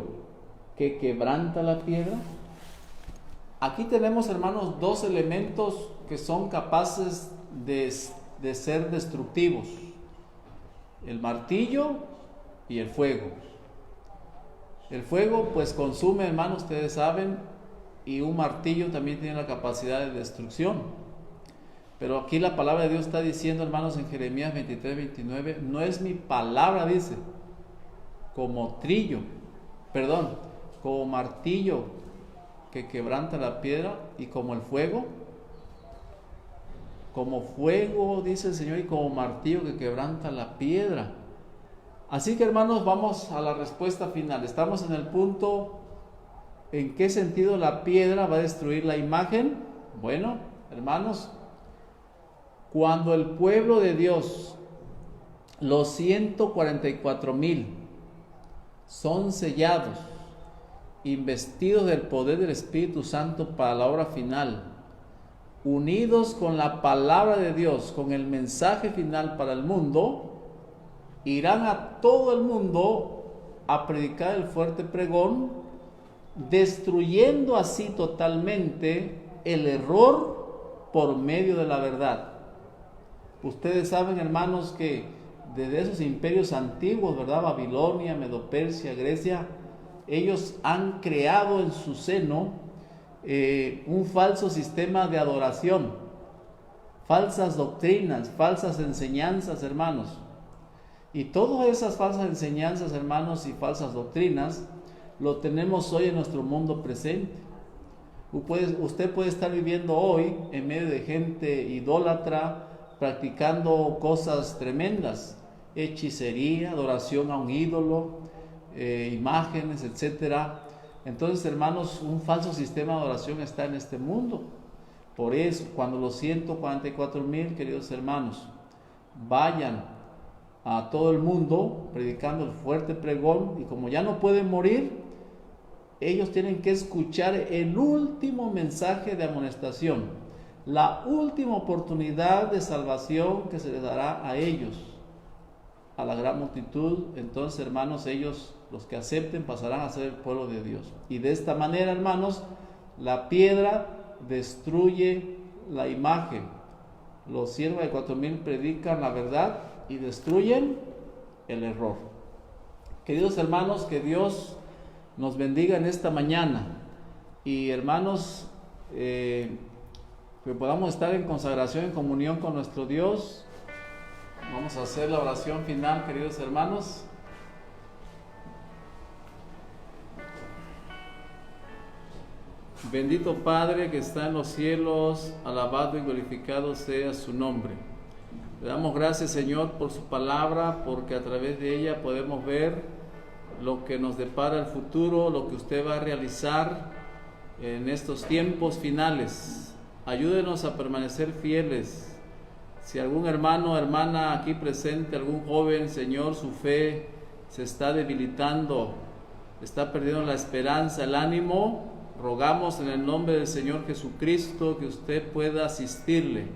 [SPEAKER 1] que quebranta la piedra. Aquí tenemos, hermanos, dos elementos que son capaces de ser destructivos: el martillo y el fuego. El fuego pues consume, hermanos, ustedes saben, y un martillo también tiene la capacidad de destrucción. Pero aquí la palabra de Dios está diciendo, hermanos, en Jeremías 23, 29, no es mi palabra, dice, como como martillo que quebranta la piedra, y como el fuego, dice el Señor, y como martillo que quebranta la piedra. Así que, hermanos, vamos a la respuesta final. Estamos en el punto: ¿en qué sentido la piedra va a destruir la imagen? Bueno, hermanos, cuando el pueblo de Dios, los 144,000, son sellados, investidos del poder del Espíritu Santo para la obra final, unidos con la palabra de Dios, con el mensaje final para el mundo, irán a todo el mundo a predicar el fuerte pregón, destruyendo así totalmente el error por medio de la verdad. Ustedes saben, hermanos, que desde esos imperios antiguos, ¿verdad? Babilonia, Medo-Persia, Grecia, ellos han creado en su seno un falso sistema de adoración, falsas doctrinas, falsas enseñanzas, hermanos. Y todas esas falsas enseñanzas, hermanos, y falsas doctrinas, lo tenemos hoy en nuestro mundo presente. Usted puede estar viviendo hoy en medio de gente idólatra, practicando cosas tremendas, hechicería, adoración a un ídolo, imágenes, etcétera. Entonces, hermanos, un falso sistema de adoración está en este mundo. Por eso, cuando los 144,000, queridos hermanos, vayan a todo el mundo predicando el fuerte pregón, y como ya no pueden morir, ellos tienen que escuchar el último mensaje de amonestación, la última oportunidad de salvación que se les dará a ellos, a la gran multitud. Entonces, hermanos, ellos, los que acepten, pasarán a ser el pueblo de Dios. Y de esta manera, hermanos, la piedra destruye la imagen. Los 144,000 predican la verdad y destruyen el error. Queridos hermanos, que Dios nos bendiga en esta mañana. Y hermanos, que podamos estar en consagración, en comunión con nuestro Dios. Vamos a hacer la oración final, queridos hermanos. Bendito Padre que está en los cielos, alabado y glorificado sea su nombre. Le damos gracias, Señor, por su palabra, porque a través de ella podemos ver lo que nos depara el futuro, lo que usted va a realizar en estos tiempos finales. Ayúdenos a permanecer fieles. Si algún hermano o hermana aquí presente, algún joven, Señor, su fe se está debilitando, está perdiendo la esperanza, el ánimo, rogamos en el nombre del Señor Jesucristo que usted pueda asistirle,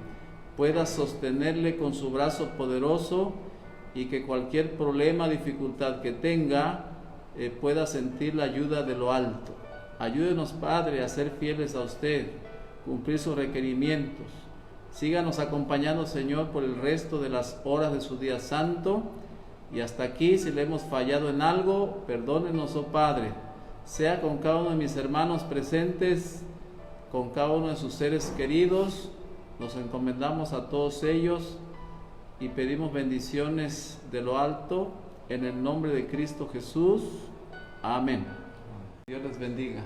[SPEAKER 1] pueda sostenerle con su brazo poderoso, y que cualquier problema, dificultad que tenga, pueda sentir la ayuda de lo alto. Ayúdenos, Padre, a ser fieles a usted, cumplir sus requerimientos. Síganos acompañando, Señor, por el resto de las horas de su día santo. Y hasta aquí, si le hemos fallado en algo, perdónenos, oh Padre. Sea con cada uno de mis hermanos presentes, con cada uno de sus seres queridos. Nos encomendamos a todos ellos y pedimos bendiciones de lo alto en el nombre de Cristo Jesús. Amén. Dios les bendiga.